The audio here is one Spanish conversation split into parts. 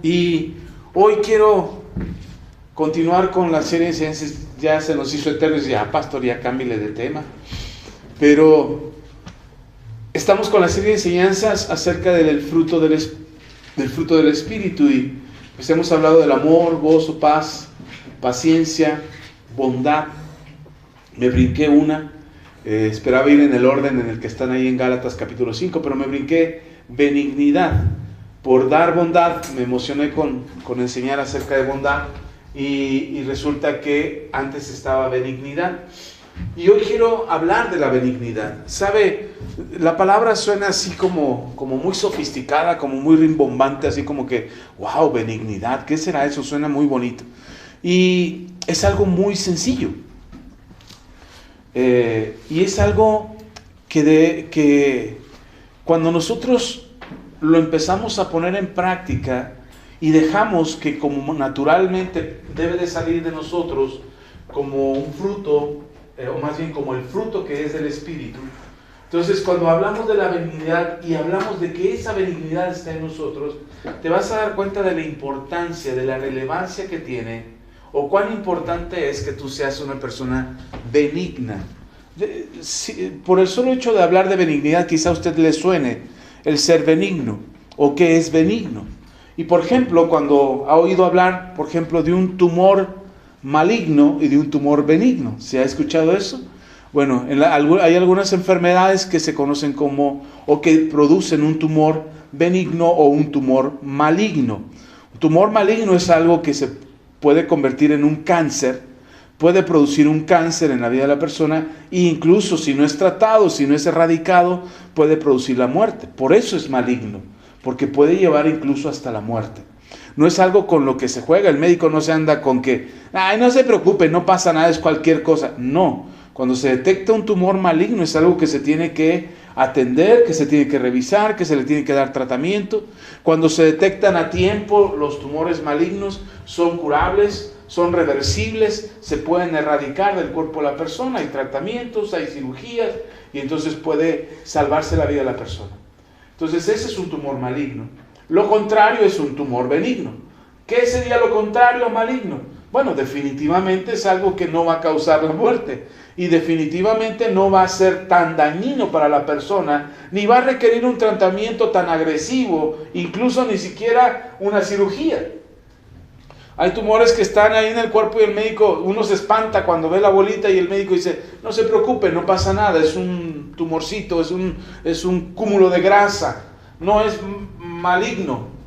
y hoy quiero continuar con la serie de enseñanzas. Ya se nos hizo eterno y ya, pastor, ya cámbiale de tema. Pero estamos con la serie de enseñanzas acerca del fruto del Espíritu, y pues hemos hablado del amor, gozo, paz, paciencia, bondad. Me brinqué una, esperaba ir en el orden en el que están ahí en Gálatas capítulo 5, pero me brinqué benignidad. Por dar bondad, me emocioné con enseñar acerca de bondad, y resulta que antes estaba benignidad. Y hoy quiero hablar de la benignidad. ¿Sabe? La palabra suena así como muy sofisticada, como muy rimbombante, así como que, wow, benignidad, ¿qué será eso? Suena muy bonito. Y es algo muy sencillo. Y es algo que cuando nosotros lo empezamos a poner en práctica y dejamos que como naturalmente debe de salir de nosotros como un fruto, o más bien como el fruto que es del Espíritu. Entonces, cuando hablamos de la benignidad y hablamos de que esa benignidad está en nosotros, te vas a dar cuenta de la importancia, de la relevancia que tiene, o cuán importante es que tú seas una persona benigna. Por el solo hecho de hablar de benignidad, quizá a usted le suene el ser benigno, o qué es benigno. Y por ejemplo, cuando ha oído hablar, por ejemplo, de un tumor maligno y de un tumor benigno, ¿se ha escuchado eso? Bueno, hay algunas enfermedades que se conocen como, o que producen un tumor benigno o un tumor maligno. Un tumor maligno es algo que se puede convertir en un cáncer, puede producir un cáncer en la vida de la persona, e incluso si no es tratado, si no es erradicado, puede producir la muerte. Por eso es maligno, porque puede llevar incluso hasta la muerte. No es algo con lo que se juega. El médico no se anda con que, ay, no se preocupe, no pasa nada, es cualquier cosa. No, cuando se detecta un tumor maligno es algo que se tiene que atender, que se tiene que revisar, que se le tiene que dar tratamiento. Cuando se detectan a tiempo, los tumores malignos son curables, son reversibles, se pueden erradicar del cuerpo de la persona, hay tratamientos, hay cirugías, y entonces puede salvarse la vida de la persona. Entonces ese es un tumor maligno. Lo contrario es un tumor benigno. ¿Qué sería lo contrario a maligno? Bueno, definitivamente es algo que no va a causar la muerte, y definitivamente no va a ser tan dañino para la persona, ni va a requerir un tratamiento tan agresivo, incluso ni siquiera una cirugía. Hay tumores que están ahí en el cuerpo y el médico, uno se espanta cuando ve la bolita y el médico dice, no se preocupe, no pasa nada, es un tumorcito, es un cúmulo de grasa, no es maligno.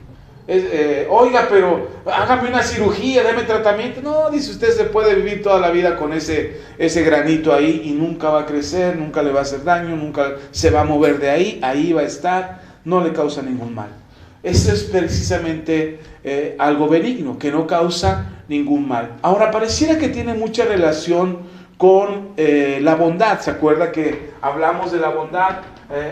Oiga, pero hágame una cirugía, déme tratamiento. No, dice usted, se puede vivir toda la vida con ese granito ahí y nunca va a crecer, nunca le va a hacer daño, nunca se va a mover de ahí va a estar, no le causa ningún mal. Eso es precisamente algo benigno, que no causa ningún mal. Ahora, pareciera que tiene mucha relación con la bondad. ¿Se acuerda que hablamos de la bondad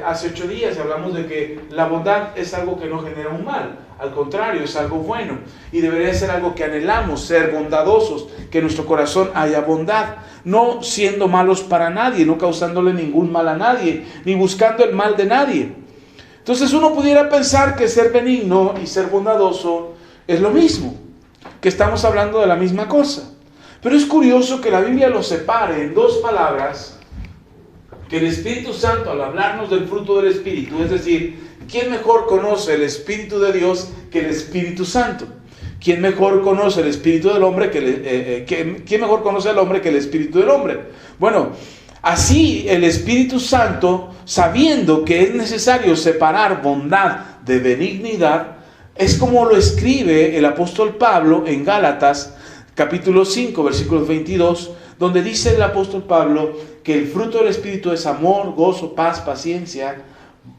hace 8 días? Hablamos de que la bondad es algo que no genera un mal. Al contrario, es algo bueno. Y debería ser algo que anhelamos, ser bondadosos, que en nuestro corazón haya bondad. No siendo malos para nadie, no causándole ningún mal a nadie, ni buscando el mal de nadie. Entonces uno pudiera pensar que ser benigno y ser bondadoso es lo mismo, que estamos hablando de la misma cosa. Pero es curioso que la Biblia lo separe en dos palabras, que el Espíritu Santo, al hablarnos del fruto del Espíritu, es decir, ¿quién mejor conoce el Espíritu de Dios que el Espíritu Santo? ¿Quién mejor conoce el Espíritu del hombre ¿quién mejor conoce al hombre que el Espíritu del hombre? Bueno, así el Espíritu Santo, sabiendo que es necesario separar bondad de benignidad, es como lo escribe el apóstol Pablo en Gálatas capítulo 5, versículos 22, donde dice el apóstol Pablo que el fruto del Espíritu es amor, gozo, paz, paciencia,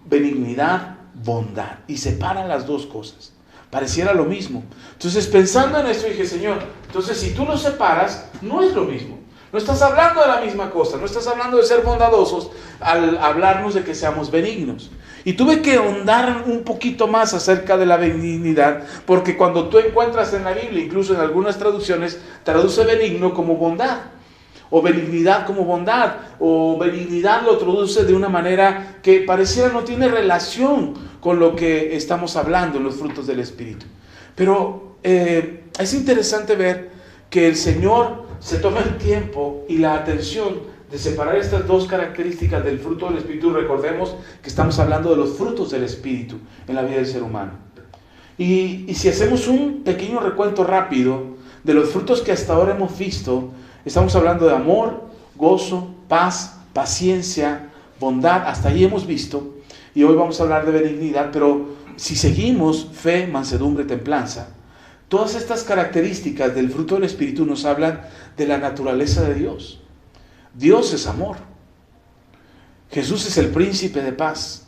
benignidad, bondad. Y separa las dos cosas. Pareciera lo mismo. Entonces, pensando en esto, dije, Señor, entonces si tú lo separas, no es lo mismo. No estás hablando de la misma cosa, no estás hablando de ser bondadosos al hablarnos de que seamos benignos. Y tuve que ahondar un poquito más acerca de la benignidad, porque cuando tú encuentras en la Biblia, incluso en algunas traducciones, traduce benigno como bondad. o benignidad como bondad, o benignidad lo traduce de una manera que pareciera no tiene relación con lo que estamos hablando en los frutos del Espíritu. Pero es interesante ver que el Señor se toma el tiempo y la atención de separar estas dos características del fruto del Espíritu. Recordemos que estamos hablando de los frutos del Espíritu en la vida del ser humano. Y si hacemos un pequeño recuento rápido de los frutos que hasta ahora hemos visto, estamos hablando de amor, gozo, paz, paciencia, bondad, hasta ahí hemos visto, y hoy vamos a hablar de benignidad, pero si seguimos fe, mansedumbre, templanza, todas estas características del fruto del Espíritu nos hablan de la naturaleza de Dios. Dios es amor. Jesús es el príncipe de paz.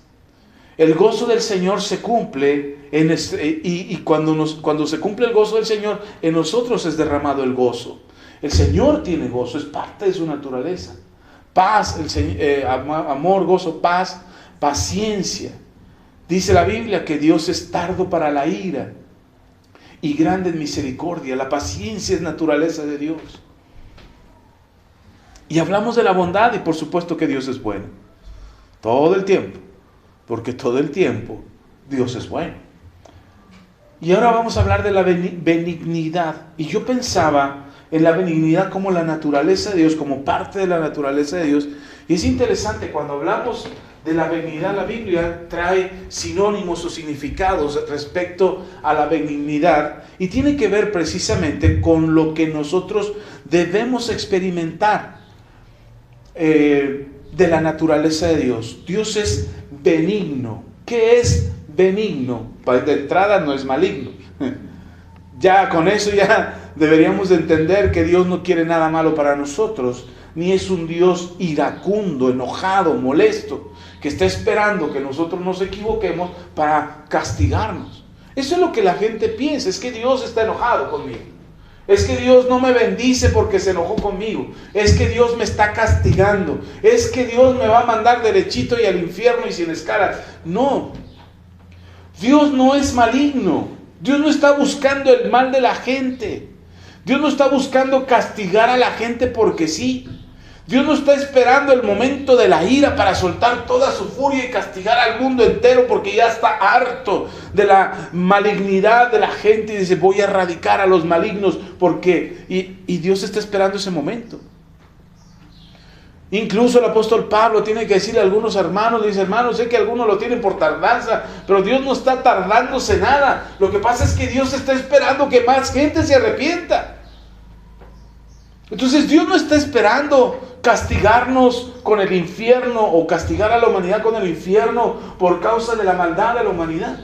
El gozo del Señor se cumple y cuando se cumple el gozo del Señor, en nosotros es derramado el gozo. El Señor tiene gozo, es parte de su naturaleza. Paz, amor, gozo, paz, paciencia. Dice la Biblia que Dios es tardo para la ira y grande en misericordia. La paciencia es naturaleza de Dios. Y hablamos de la bondad, y por supuesto que Dios es bueno. Todo el tiempo. Porque todo el tiempo Dios es bueno. Y ahora vamos a hablar de la benignidad. Y yo pensaba en la benignidad como la naturaleza de Dios, como parte de la naturaleza de Dios. Y es interesante, cuando hablamos de la benignidad, la Biblia trae sinónimos o significados respecto a la benignidad. Y tiene que ver precisamente con lo que nosotros debemos experimentar de la naturaleza de Dios. Dios es benigno. ¿Qué es benigno? De entrada no es maligno. Ya con eso ya deberíamos de entender que Dios no quiere nada malo para nosotros, ni es un Dios iracundo, enojado, molesto, que está esperando que nosotros nos equivoquemos para castigarnos. Eso es lo que la gente piensa, es que Dios está enojado conmigo. Es que Dios no me bendice porque se enojó conmigo. Es que Dios me está castigando. Es que Dios me va a mandar derechito y al infierno y sin escalas. No. Dios no es maligno. Dios no está buscando el mal de la gente. Dios no está buscando castigar a la gente porque sí. Dios no está esperando el momento de la ira para soltar toda su furia y castigar al mundo entero porque ya está harto de la malignidad de la gente y dice: voy a erradicar a los malignos porque... Y Dios está esperando ese momento. Incluso el apóstol Pablo tiene que decirle a algunos hermanos, le dice: hermanos, sé que algunos lo tienen por tardanza, pero Dios no está tardándose nada. Lo que pasa es que Dios está esperando que más gente se arrepienta. Entonces Dios no está esperando castigarnos con el infierno o castigar a la humanidad con el infierno por causa de la maldad de la humanidad.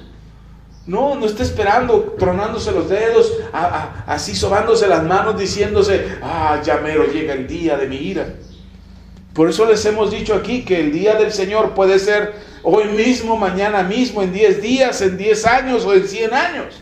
No está esperando tronándose los dedos, así sobándose las manos, diciéndose: ya mero llega el día de mi ira. Por eso les hemos dicho aquí que el día del Señor puede ser hoy mismo, mañana mismo, en 10 días, en 10 años o en 100 años.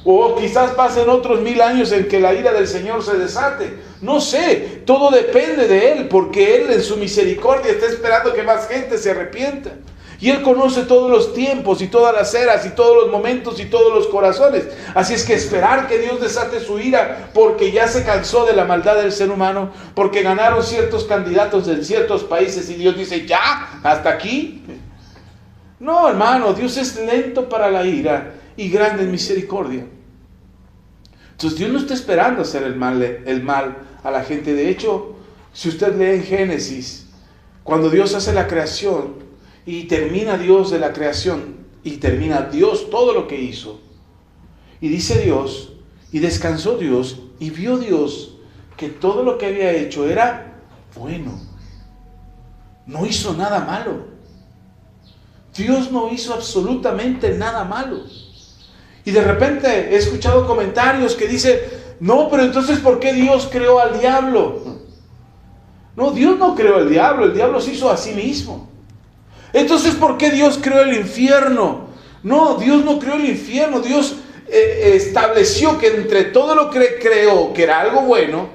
O quizás pasen otros 1000 años en que la ira del Señor se desate. No sé, todo depende de Él, porque Él en su misericordia está esperando que más gente se arrepienta. Y Él conoce todos los tiempos y todas las eras y todos los momentos y todos los corazones. Así es que esperar que Dios desate su ira porque ya se cansó de la maldad del ser humano, porque ganaron ciertos candidatos en ciertos países y Dios dice: ya, hasta aquí. No, hermano, Dios es lento para la ira y grande en misericordia. Entonces Dios no está esperando hacer el mal a la gente. De hecho, si usted lee en Génesis, cuando Dios hace la creación y termina Dios de la creación y termina Dios todo lo que hizo, y dice Dios, y descansó Dios, y vio Dios que todo lo que había hecho era bueno. No hizo nada malo. Dios no hizo absolutamente nada malo. Y de repente he escuchado comentarios que dicen: no, pero entonces ¿por qué Dios creó al diablo? No, Dios no creó al diablo, el diablo se hizo a sí mismo. Entonces ¿por qué Dios creó el infierno? No, Dios no creó el infierno. Dios estableció que entre todo lo que creó, que era algo bueno,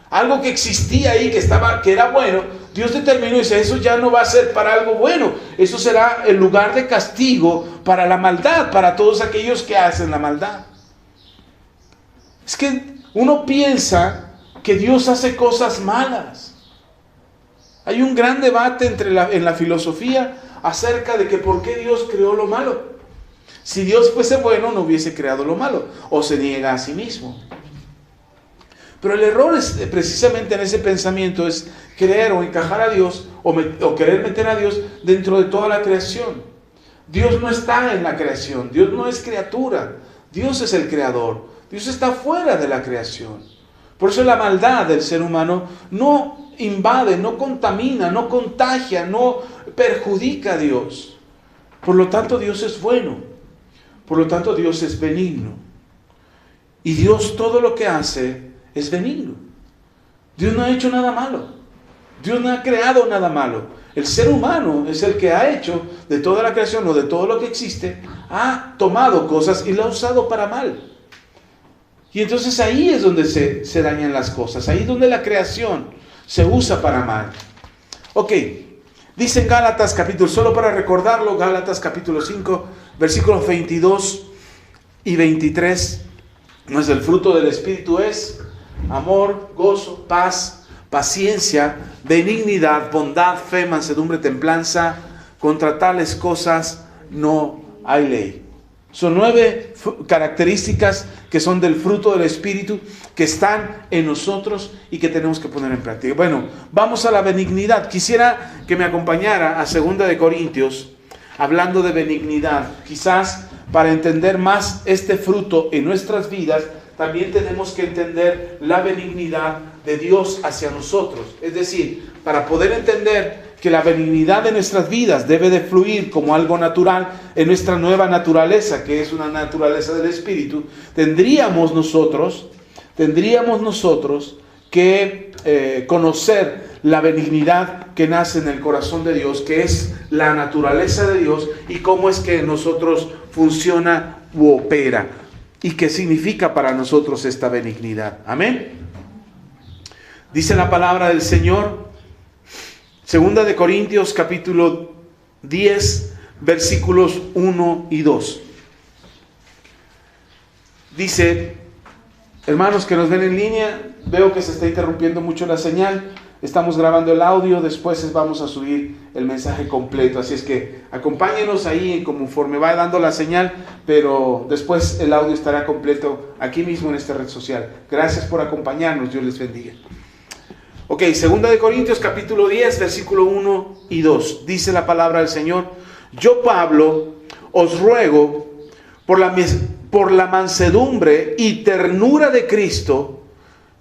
algo que existía ahí, que era bueno, Dios determinó y dice: eso ya no va a ser para algo bueno, eso será el lugar de castigo para la maldad, para todos aquellos que hacen la maldad. Es que uno piensa que Dios hace cosas malas. Hay un gran debate en la filosofía acerca de que por qué Dios creó lo malo. Si Dios fuese bueno, no hubiese creado lo malo, o se niega a sí mismo. Pero el error es precisamente en ese pensamiento, es creer o encajar a Dios o querer meter a Dios dentro de toda la creación. Dios no está en la creación, Dios no es criatura, Dios es el creador, Dios está fuera de la creación. Por eso la maldad del ser humano no invade, no contamina, no contagia, no perjudica a Dios. Por lo tanto, Dios es bueno, por lo tanto, Dios es benigno. Y Dios todo lo que hace es benigno. Dios no ha hecho nada malo. Dios no ha creado nada malo. El ser humano es el que ha hecho de toda la creación o de todo lo que existe, ha tomado cosas y lo ha usado para mal. Y entonces ahí es donde se dañan las cosas. Ahí es donde la creación se usa para mal. Ok, dice en Gálatas capítulo, solo para recordarlo, Gálatas capítulo 5, versículos 22 y 23. Pues el fruto del Espíritu es amor, gozo, paz, paciencia, benignidad, bondad, fe, mansedumbre, templanza. Contra tales cosas no hay ley. Son 9 características que son del fruto del Espíritu, que están en nosotros y que tenemos que poner en práctica. Bueno, vamos a la benignidad. Quisiera que me acompañara a 2 de Corintios, hablando de benignidad. Quizás para entender más este fruto en nuestras vidas, también tenemos que entender la benignidad de Dios hacia nosotros. Es decir, para poder entender que la benignidad de nuestras vidas debe de fluir como algo natural en nuestra nueva naturaleza, que es una naturaleza del Espíritu, tendríamos nosotros que conocer la benignidad que nace en el corazón de Dios, que es la naturaleza de Dios, y cómo es que en nosotros funciona u opera, y qué significa para nosotros esta benignidad. Amén. Dice la palabra del Señor, 2 de Corintios capítulo 10, versículos 1 y 2. Dice, hermanos que nos ven en línea, veo que se está interrumpiendo mucho la señal. Estamos grabando el audio, después vamos a subir el mensaje completo. Así es que acompáñenos ahí conforme va dando la señal, pero después el audio estará completo aquí mismo en esta red social. Gracias por acompañarnos, Dios les bendiga. Ok, 2 de Corintios capítulo 10, versículo 1 y 2. Dice la palabra del Señor: yo, Pablo, os ruego por la mansedumbre y ternura de Cristo,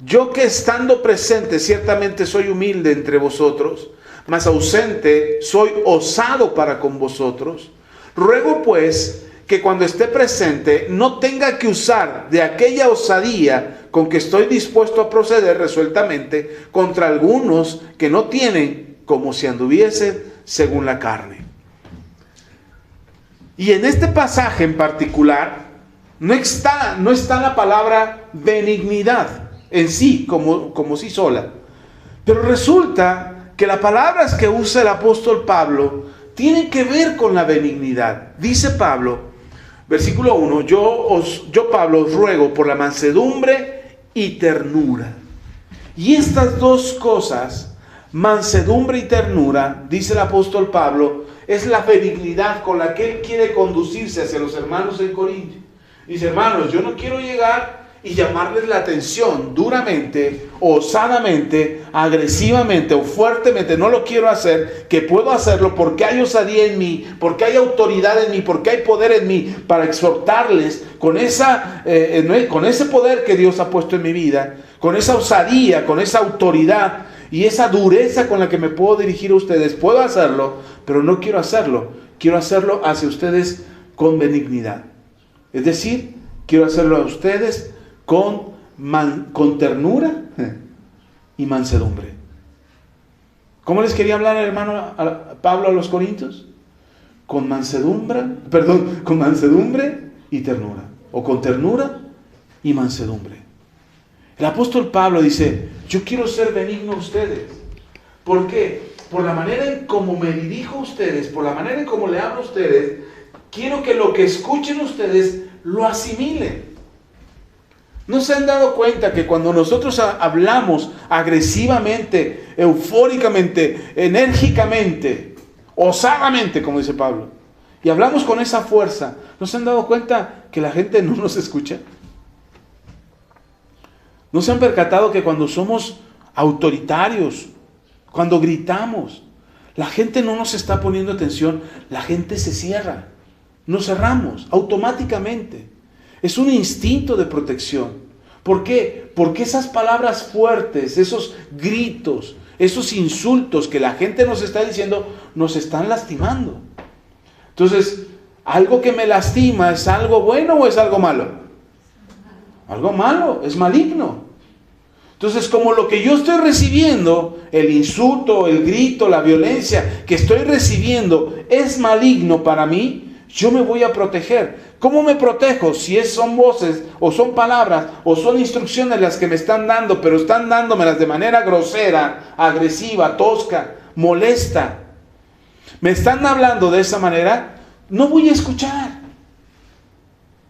yo que estando presente ciertamente soy humilde entre vosotros, mas ausente soy osado para con vosotros. Ruego pues que cuando esté presente no tenga que usar de aquella osadía con que estoy dispuesto a proceder resueltamente contra algunos que no tienen, como si anduviesen según la carne. Y en este pasaje en particular no está la palabra benignidad en sí, como sí sola. Pero resulta que las palabras que usa el apóstol Pablo tienen que ver con la benignidad. Dice Pablo, versículo 1, yo Pablo os ruego por la mansedumbre y ternura. Y estas dos cosas, mansedumbre y ternura, dice el apóstol Pablo, es la benignidad con la que él quiere conducirse hacia los hermanos en Corinto. Dice, hermanos, yo no quiero llegar y llamarles la atención duramente, osadamente, agresivamente o fuertemente. No lo quiero hacer, que puedo hacerlo porque hay osadía en mí, porque hay autoridad en mí, porque hay poder en mí, para exhortarles con ese poder que Dios ha puesto en mi vida, con esa osadía, con esa autoridad y esa dureza con la que me puedo dirigir a ustedes. Puedo hacerlo, pero no quiero hacerlo. Quiero hacerlo hacia ustedes con benignidad. Es decir, quiero hacerlo a ustedes con ternura y mansedumbre. ¿Cómo les quería hablar el hermano Pablo a los Corintios? Con mansedumbre y ternura. O con ternura y mansedumbre. El apóstol Pablo dice, yo quiero ser benigno a ustedes. ¿Por qué? Por la manera en cómo me dirijo a ustedes, por la manera en cómo le hablo a ustedes, quiero que lo que escuchen ustedes lo asimilen. ¿No se han dado cuenta que cuando nosotros hablamos agresivamente, eufóricamente, enérgicamente, osadamente, como dice Pablo, y hablamos con esa fuerza, ¿no se han dado cuenta que la gente no nos escucha? ¿No se han percatado que cuando somos autoritarios, cuando gritamos, la gente no nos está poniendo atención, la gente se cierra, nos cerramos automáticamente? Es un instinto de protección. ¿Por qué? Porque esas palabras fuertes, esos gritos, esos insultos que la gente nos está diciendo, nos están lastimando. Entonces, ¿algo que me lastima es algo bueno o es algo malo? Algo malo, es maligno. Entonces, como lo que yo estoy recibiendo, el insulto, el grito, la violencia que estoy recibiendo es maligno para mí, yo me voy a proteger. ¿Cómo me protejo? Si son voces, o son palabras, o son instrucciones las que me están dando, pero están dándomelas de manera grosera, agresiva, tosca, molesta. Me están hablando de esa manera, no voy a escuchar.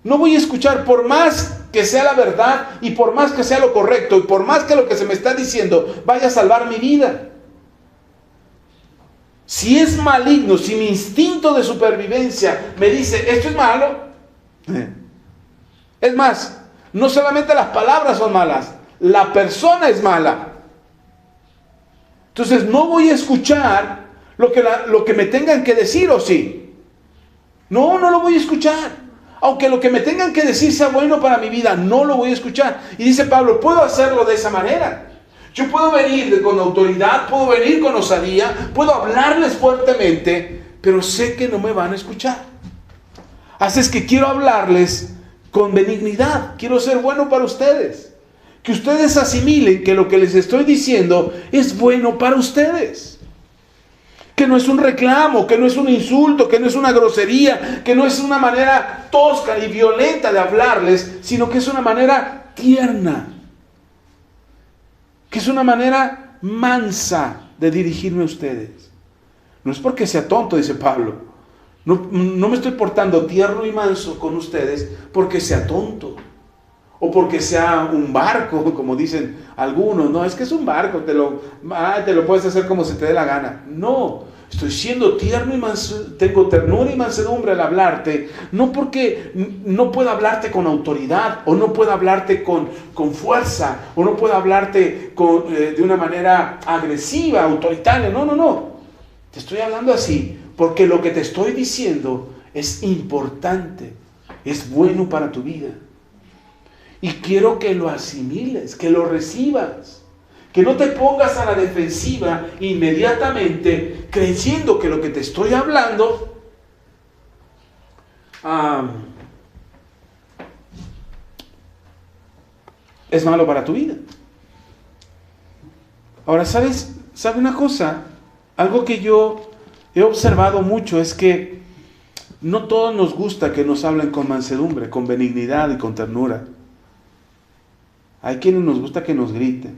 No voy a escuchar, por más que sea la verdad, y por más que sea lo correcto, y por más que lo que se me está diciendo vaya a salvar mi vida. Si es maligno, si mi instinto de supervivencia me dice, esto es malo. Es más, no solamente las palabras son malas, la persona es mala. Entonces no voy a escuchar lo que me tengan que decir, ¿o sí? No lo voy a escuchar. Aunque lo que me tengan que decir sea bueno para mi vida, no lo voy a escuchar. Y dice Pablo, puedo hacerlo de esa manera. Yo puedo venir con autoridad, puedo venir con osadía, puedo hablarles fuertemente, pero sé que no me van a escuchar. Así es que quiero hablarles con benignidad, quiero ser bueno para ustedes. Que ustedes asimilen que lo que les estoy diciendo es bueno para ustedes. Que no es un reclamo, que no es un insulto, que no es una grosería, que no es una manera tosca y violenta de hablarles, sino que es una manera tierna. Que es una manera mansa de dirigirme a ustedes. No es porque sea tonto, dice Pablo. No me estoy portando tierno y manso con ustedes porque sea tonto. O porque sea un barco, como dicen algunos. No, es que es un barco, te lo puedes hacer como se te dé la gana. No, estoy siendo tierno y manso, tengo ternura y mansedumbre al hablarte. No porque no pueda hablarte con autoridad, o no pueda hablarte con fuerza, o no pueda hablarte de una manera agresiva, autoritaria. No. Te estoy hablando así porque lo que te estoy diciendo es importante, es bueno para tu vida. Y quiero que lo asimiles, que lo recibas. Que no te pongas a la defensiva inmediatamente creyendo que lo que te estoy hablando es malo para tu vida. Ahora, ¿sabe una cosa? Algo que yo he observado mucho es que no todos nos gusta que nos hablen con mansedumbre, con benignidad y con ternura. Hay quienes nos gusta que nos griten,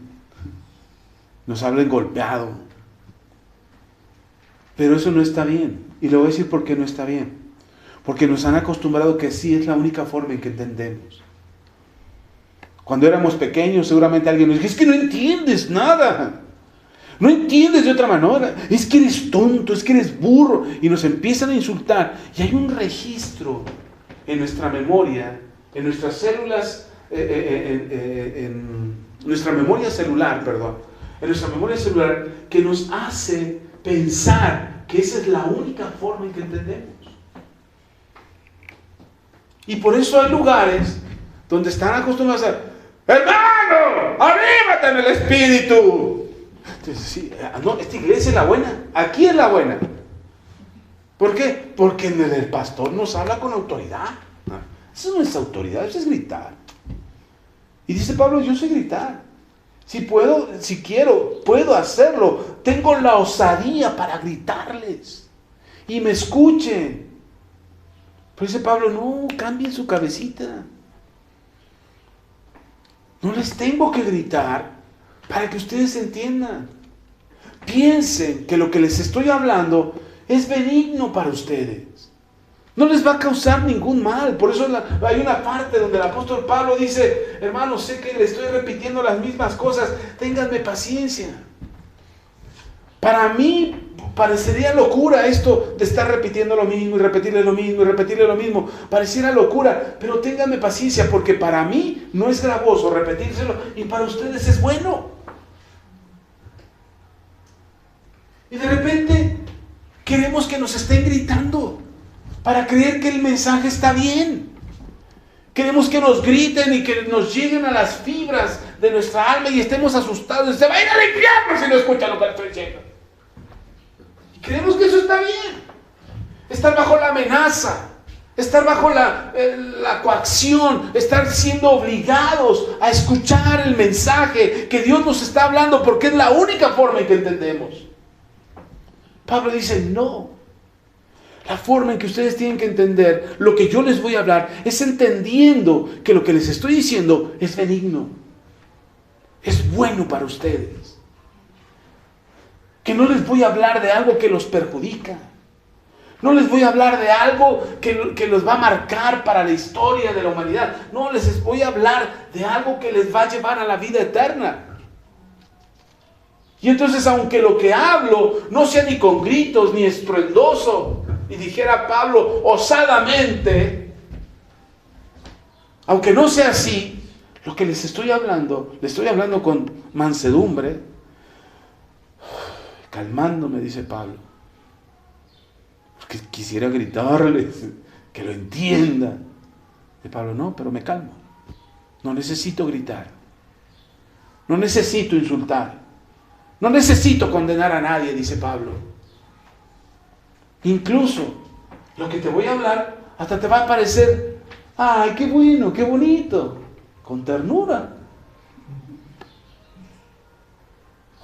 nos hablen golpeado. Pero eso no está bien. Y le voy a decir por qué no está bien. Porque nos han acostumbrado que sí es la única forma en que entendemos. Cuando éramos pequeños, seguramente alguien nos dijo, es que no entiendes nada. No entiendes de otra manera. Es que eres tonto, es que eres burro. Y nos empiezan a insultar. Y hay un registro en nuestra memoria, en nuestras células, en nuestra memoria celular, que nos hace pensar que esa es la única forma en que entendemos. Y por eso hay lugares donde están acostumbrados a, hermano, avímate en el espíritu. Entonces, sí, no, esta iglesia es la buena, aquí es la buena. ¿Por qué? Porque el pastor nos habla con autoridad. Eso no es autoridad, eso es gritar. Y dice Pablo, yo sé gritar. Si puedo, si quiero, puedo hacerlo. Tengo la osadía para gritarles. Y me escuchen. Pero dice Pablo, no, cambien su cabecita. No les tengo que gritar para que ustedes entiendan. Piensen que lo que les estoy hablando es benigno para ustedes. No les va a causar ningún mal. Por eso hay una parte donde el apóstol Pablo dice: hermanos, sé que le estoy repitiendo las mismas cosas, ténganme paciencia. Para mí parecería locura esto de estar repitiendo lo mismo y repetirle lo mismo y repetirle lo mismo. Pareciera locura, pero ténganme paciencia, porque para mí no es gravoso repetírselo y para ustedes es bueno. Y de repente queremos que nos estén gritando para creer que el mensaje está bien. Queremos que nos griten y que nos lleguen a las fibras de nuestra alma y estemos asustados. Se va a ir al infierno si no escucha lo que le estoy diciendo. Y creemos que eso está bien. Estar bajo la amenaza, estar bajo la coacción, estar siendo obligados a escuchar el mensaje que Dios nos está hablando, porque es la única forma en que entendemos. Pablo dice: no. La forma en que ustedes tienen que entender lo que yo les voy a hablar es entendiendo que lo que les estoy diciendo es benigno, es bueno para ustedes. Que no les voy a hablar de algo que los perjudica. No les voy a hablar de algo que los va a marcar para la historia de la humanidad. No, les voy a hablar de algo que les va a llevar a la vida eterna. Y entonces, aunque lo que hablo no sea ni con gritos ni estruendoso, y dijera Pablo osadamente, aunque no sea así, lo que les estoy hablando con mansedumbre, calmándome, dice Pablo. Porque quisiera gritarles, que lo entiendan. De Pablo: no, pero me calmo. No necesito gritar. No necesito insultar. No necesito condenar a nadie, dice Pablo. Incluso lo que te voy a hablar hasta te va a parecer: ¡ay, qué bueno, qué bonito! Con ternura.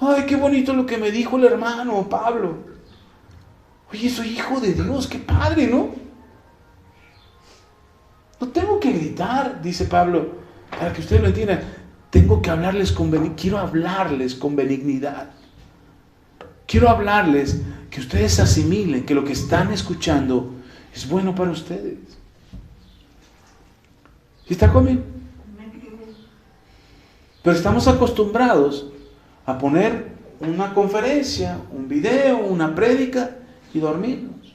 ¡Ay, qué bonito lo que me dijo el hermano Pablo! Oye, soy hijo de Dios, qué padre, ¿no? No tengo que gritar, dice Pablo, para que ustedes lo entiendan. Tengo que hablarles quiero hablarles con benignidad. Quiero hablarles que ustedes asimilen que lo que están escuchando es bueno para ustedes. ¿Sí está conmigo? Pero estamos acostumbrados a poner una conferencia, un video, una prédica y dormirnos.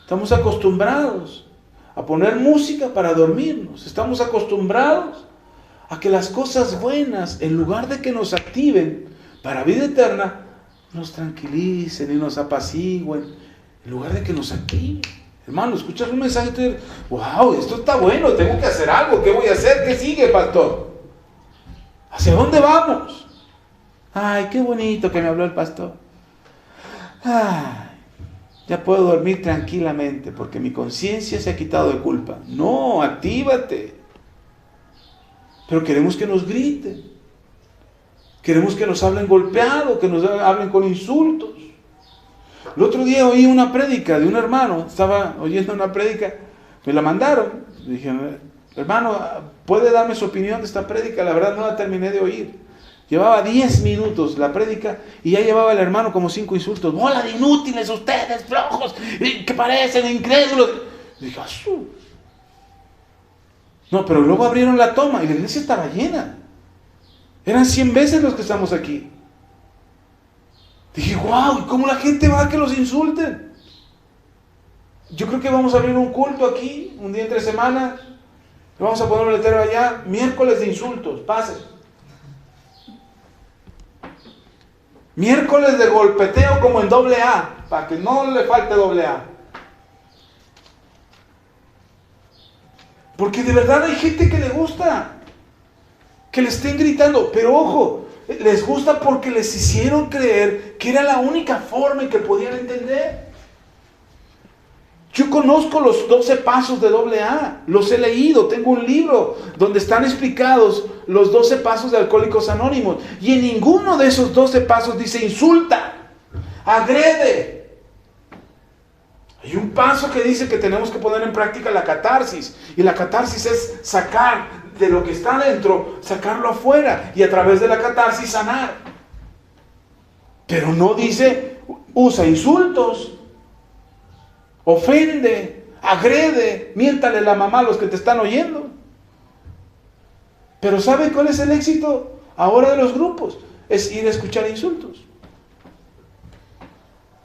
Estamos acostumbrados a poner música para dormirnos. Estamos acostumbrados a que las cosas buenas, en lugar de que nos activen para vida eterna, nos tranquilicen y nos apacigüen, en lugar de que nos activen. Hermano, escuchas un mensaje y te dices: wow, esto está bueno, tengo que hacer algo. ¿Qué voy a hacer? ¿Qué sigue, pastor? ¿Hacia dónde vamos? Ay, qué bonito que me habló el pastor. Ay, ya puedo dormir tranquilamente porque mi conciencia se ha quitado de culpa. No, actívate. Pero queremos que nos griten. Queremos que nos hablen golpeado, que nos hablen con insultos. El otro día oí una prédica de un hermano. Estaba oyendo una prédica, me la mandaron. Dije: hermano, ¿puede darme su opinión de esta prédica? La verdad no la terminé de oír. Llevaba 10 minutos la prédica y ya llevaba el hermano como 5 insultos. ¡Bola de inútiles ustedes, flojos, que parecen incrédulos! Dije: ¡asú! No, pero luego abrieron la toma y la iglesia estaba llena. Eran 100 veces los que estamos aquí. Dije: wow, ¿y cómo la gente va a que los insulten? Yo creo que vamos a abrir un culto aquí, un día entre semana. Le vamos a poner un letrero allá: miércoles de insultos, pasen. Miércoles de golpeteo como en AA, para que no le falte AA. Porque de verdad hay gente que le gusta que le estén gritando, pero ojo, les gusta porque les hicieron creer que era la única forma en que podían entender. Yo conozco los 12 pasos de AA, los he leído, tengo un libro donde están explicados los 12 pasos de Alcohólicos Anónimos, y en ninguno de esos 12 pasos dice insulta, agrede. Hay un paso que dice que tenemos que poner en práctica la catarsis, y la catarsis es sacar de lo que está adentro, sacarlo afuera, y a través de la catarsis sanar. Pero no dice usa insultos, ofende, agrede, miéntale la mamá a los que te están oyendo. Pero ¿sabe cuál es el éxito ahora de los grupos? Es ir a escuchar insultos.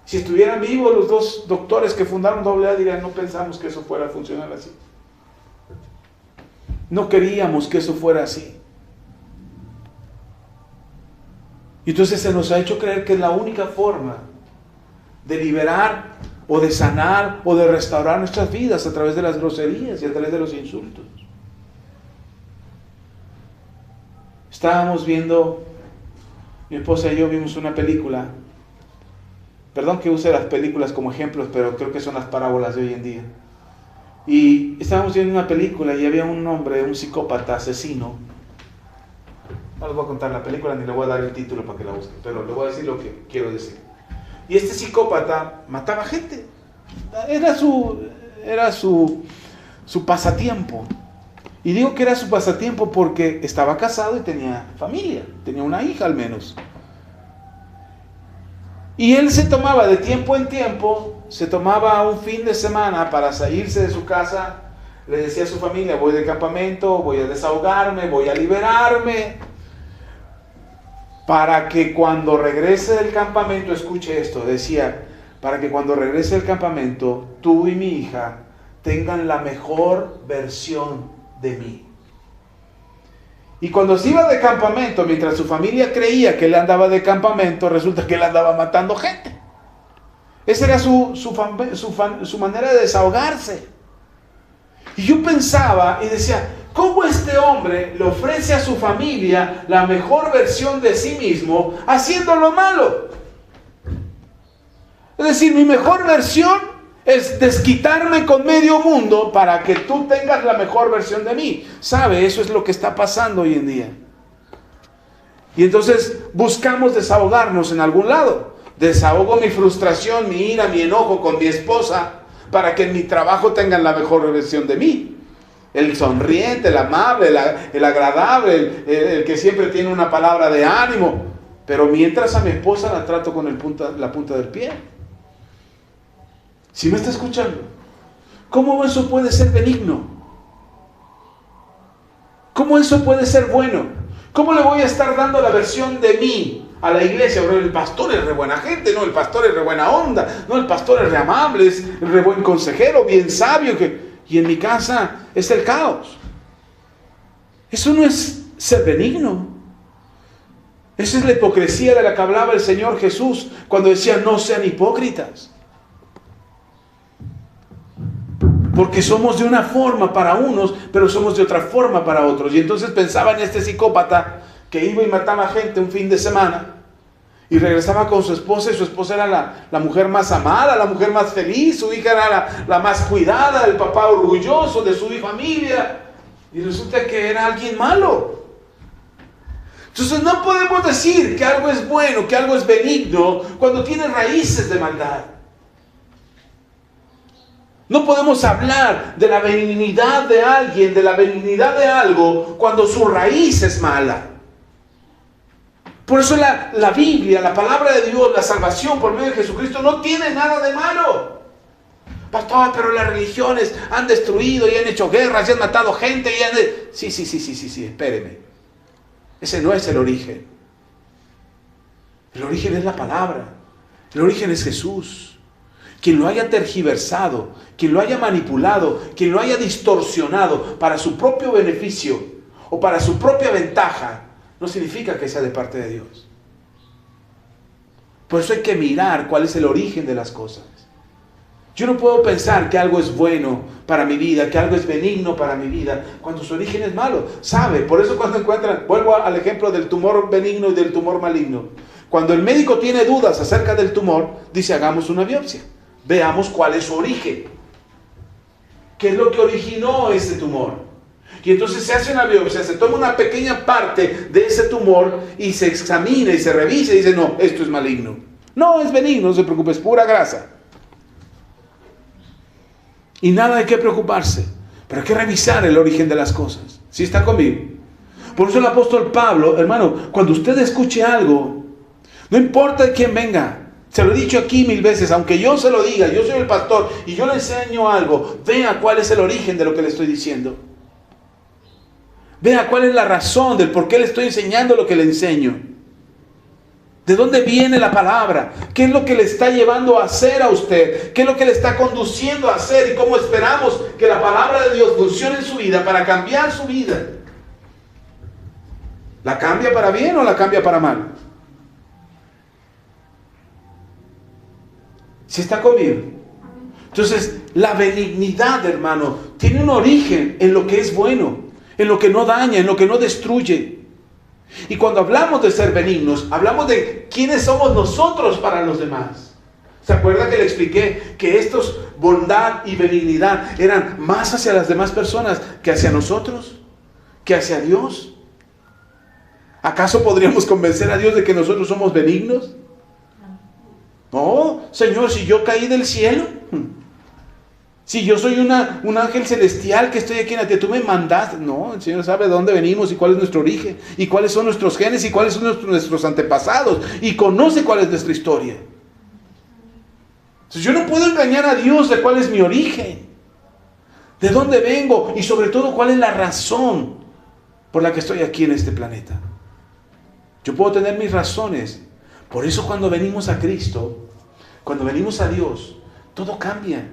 Si estuvieran vivos los dos doctores que fundaron AA, dirían, no pensamos que eso fuera a funcionar así. No queríamos que eso fuera así. Y entonces se nos ha hecho creer que es la única forma de liberar o de sanar o de restaurar nuestras vidas a través de las groserías y a través de los insultos. Estábamos viendo, mi esposa y yo vimos una película. Perdón que use las películas como ejemplos, pero creo que son las parábolas de hoy en día. Y estábamos viendo una película y había un hombre, un psicópata, asesino. No les voy a contar la película ni le voy a dar el título para que la busquen, pero le voy a decir lo que quiero decir. Y este psicópata mataba gente. Era su pasatiempo. Y digo que era su pasatiempo porque estaba casado y tenía familia, tenía una hija al menos. Y él se tomaba de tiempo en tiempo, se tomaba un fin de semana para salirse de su casa, le decía a su familia, voy de campamento, voy a desahogarme, voy a liberarme, para que cuando regrese del campamento, escuche esto, decía, para que cuando regrese del campamento, tú y mi hija tengan la mejor versión de mí. Y cuando se iba de campamento, mientras su familia creía que él andaba de campamento, resulta que él andaba matando gente. Esa era su manera de desahogarse. Y yo pensaba y decía, ¿cómo este hombre le ofrece a su familia la mejor versión de sí mismo haciendo lo malo? Es decir, mi mejor versión es desquitarme con medio mundo para que tú tengas la mejor versión de mí. ¿Sabe? Eso es lo que está pasando hoy en día. Y entonces buscamos desahogarnos en algún lado. Desahogo mi frustración, mi ira, mi enojo con mi esposa para que en mi trabajo tengan la mejor versión de mí. El sonriente, el amable, el agradable, el que siempre tiene una palabra de ánimo. Pero mientras a mi esposa la trato con la punta del pie. ¿Sí me está escuchando? ¿Cómo eso puede ser benigno? ¿Cómo eso puede ser bueno? ¿Cómo le voy a estar dando la versión de mí a la iglesia? El pastor es re buena gente, no, el pastor es re buena onda, no, el pastor es re amable, es re buen consejero, bien sabio, y en mi casa es el caos. Eso no es ser benigno. Esa es la hipocresía de la que hablaba el Señor Jesús cuando decía, no sean hipócritas. Porque somos de una forma para unos, pero somos de otra forma para otros. Y entonces pensaba en este psicópata que iba y mataba gente un fin de semana y regresaba con su esposa, y su esposa era la mujer más amada, la mujer más feliz, su hija era la más cuidada, el papá orgulloso de su familia, y resulta que era alguien malo. Entonces no podemos decir que algo es bueno, que algo es benigno, cuando tiene raíces de maldad. No podemos hablar de la benignidad de alguien, de la benignidad de algo, cuando su raíz es mala. Por eso la Biblia, la palabra de Dios, la salvación por medio de Jesucristo no tiene nada de malo. Pastor, pero las religiones han destruido y han hecho guerras y han matado gente y han... Sí, espéreme. Ese no es el origen. El origen es la palabra. El origen es Jesús. Quien lo haya tergiversado, quien lo haya manipulado, quien lo haya distorsionado para su propio beneficio o para su propia ventaja, no significa que sea de parte de Dios. Por eso hay que mirar cuál es el origen de las cosas. Yo no puedo pensar que algo es bueno para mi vida, que algo es benigno para mi vida, cuando su origen es malo. ¿Sabe? Por eso cuando encuentran, vuelvo al ejemplo del tumor benigno y del tumor maligno. Cuando el médico tiene dudas acerca del tumor, dice, hagamos una biopsia. Veamos cuál es su origen. ¿Qué es lo que originó ese tumor? Y entonces se hace una biopsia, se toma una pequeña parte de ese tumor y se examina y se revisa y dice, no, esto es maligno. No, es benigno, no se preocupe, es pura grasa. Y nada de qué preocuparse. Pero hay que revisar el origen de las cosas. ¿Sí está conmigo? Por eso el apóstol Pablo, hermano, cuando usted escuche algo, no importa de quién venga, Se lo he dicho aquí 1000 veces, aunque yo se lo diga, yo soy el pastor y yo le enseño algo, vea cuál es el origen de lo que le estoy diciendo. Vea cuál es la razón del por qué le estoy enseñando lo que le enseño. ¿De dónde viene la palabra? ¿Qué es lo que le está llevando a hacer a usted? ¿Qué es lo que le está conduciendo a hacer? ¿Y cómo esperamos que la palabra de Dios funcione en su vida para cambiar su vida? ¿La cambia para bien o la cambia para mal? ¿Sí está conmigo? Entonces, la benignidad, hermano, tiene un origen en lo que es bueno, en lo que no daña, en lo que no destruye. Y cuando hablamos de ser benignos, hablamos de quiénes somos nosotros para los demás. ¿Se acuerda que le expliqué que estos bondad y benignidad eran más hacia las demás personas que hacia nosotros, que hacia Dios? ¿Acaso podríamos convencer a Dios de que nosotros somos benignos? No, Señor, si yo caí del cielo, si yo soy un ángel celestial que estoy aquí en la tierra, tú me mandaste. No, el Señor sabe de dónde venimos y cuál es nuestro origen, y cuáles son nuestros genes y cuáles son nuestros antepasados, y conoce cuál es nuestra historia. Entonces, yo no puedo engañar a Dios de cuál es mi origen, de dónde vengo y sobre todo cuál es la razón por la que estoy aquí en este planeta. Yo puedo tener mis razones. Por eso cuando venimos a Cristo, cuando venimos a Dios, todo cambia.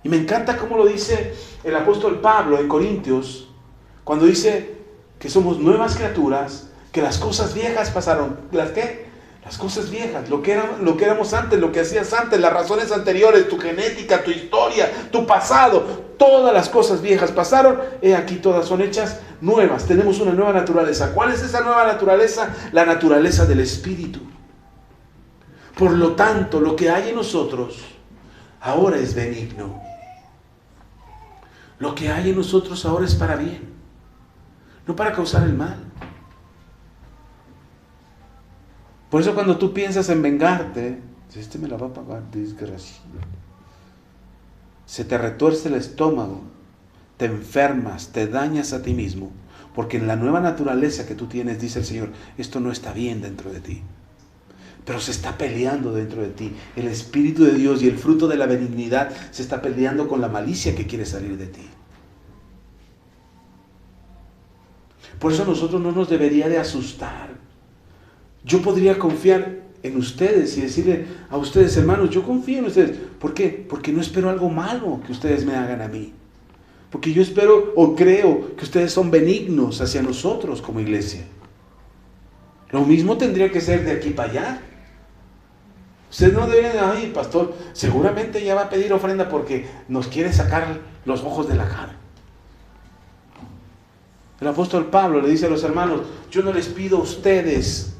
Y me encanta cómo lo dice el apóstol Pablo en Corintios, cuando dice que somos nuevas criaturas, que las cosas viejas pasaron. ¿Las qué? Las cosas viejas, lo que éramos antes, lo que hacías antes, las razones anteriores, tu genética, tu historia, tu pasado, todas las cosas viejas pasaron, aquí todas son hechas nuevas. Tenemos una nueva naturaleza. ¿Cuál es esa nueva naturaleza? La naturaleza del Espíritu. Por lo tanto, lo que hay en nosotros ahora es benigno. Lo que hay en nosotros ahora es para bien, no para causar el mal. Por eso cuando tú piensas en vengarte, este me la va a pagar, desgraciado. Se te retuerce el estómago, te enfermas, te dañas a ti mismo, porque en la nueva naturaleza que tú tienes, dice el Señor, esto no está bien dentro de ti. Pero se está peleando dentro de ti. El Espíritu de Dios y el fruto de la benignidad se está peleando con la malicia que quiere salir de ti. Por eso a nosotros no nos debería de asustar. Yo podría confiar en ustedes y decirle a ustedes, hermanos, yo confío en ustedes. ¿Por qué? Porque no espero algo malo que ustedes me hagan a mí. Porque yo espero o creo que ustedes son benignos hacia nosotros como iglesia. Lo mismo tendría que ser de aquí para allá. Ustedes no deberían, ay, pastor, seguramente ya va a pedir ofrenda porque nos quiere sacar los ojos de la cara. El apóstol Pablo le dice a los hermanos, yo no les pido a ustedes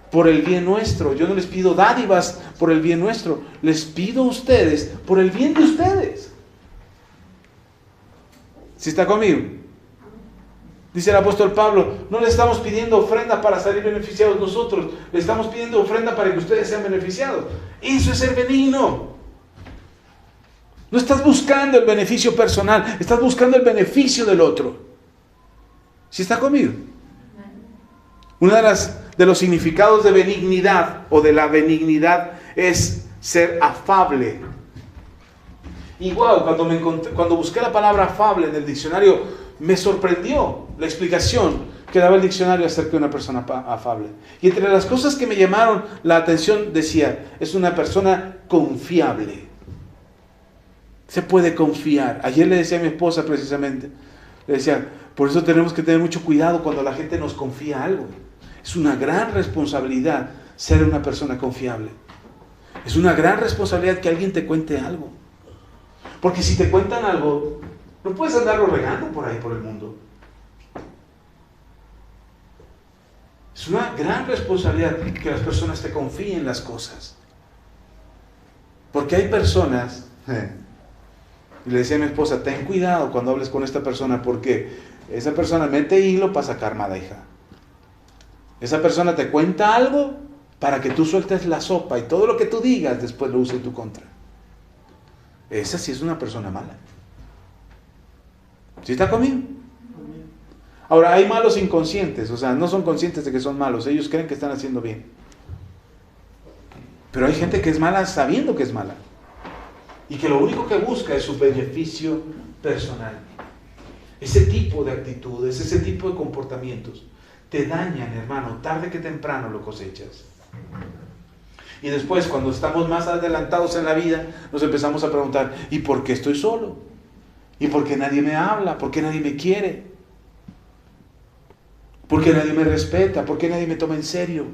por el bien nuestro, yo no les pido dádivas por el bien nuestro, les pido a ustedes por el bien de ustedes. ¿Sí está conmigo? Dice el apóstol Pablo, no le estamos pidiendo ofrenda para salir beneficiados nosotros, le estamos pidiendo ofrenda para que ustedes sean beneficiados. Eso es ser benigno. No estás buscando el beneficio personal, estás buscando el beneficio del otro. ¿Sí está conmigo? Uno de los significados de benignidad o de la benignidad es ser afable. Y wow, cuando busqué la palabra afable en el diccionario, me sorprendió la explicación que daba el diccionario acerca de una persona afable. Y entre las cosas que me llamaron la atención decía, es una persona confiable. Se puede confiar. Ayer le decía a mi esposa precisamente, le decía, por eso tenemos que tener mucho cuidado cuando la gente nos confía algo. Es una gran responsabilidad ser una persona confiable. Es una gran responsabilidad que alguien te cuente algo. Porque si te cuentan algo, no puedes andarlo regando por ahí, por el mundo. Es una gran responsabilidad que las personas te confíen las cosas. Porque hay personas, y le decía a mi esposa, ten cuidado cuando hables con esta persona, porque esa persona mete hilo para sacar madeja. Esa persona te cuenta algo para que tú sueltes la sopa y todo lo que tú digas después lo use en tu contra. Esa sí es una persona mala. ¿Sí está conmigo? Ahora, hay malos inconscientes, o sea, no son conscientes de que son malos, ellos creen que están haciendo bien. Pero hay gente que es mala sabiendo que es mala. Y que lo único que busca es su beneficio personal. Ese tipo de actitudes, ese tipo de comportamientos te dañan, hermano. Tarde que temprano lo cosechas. Y después, cuando estamos más adelantados en la vida, nos empezamos a preguntar, ¿y por qué estoy solo? ¿Y por qué nadie me habla? ¿Por qué nadie me quiere? ¿Por qué nadie me respeta? ¿Por qué nadie me toma en serio?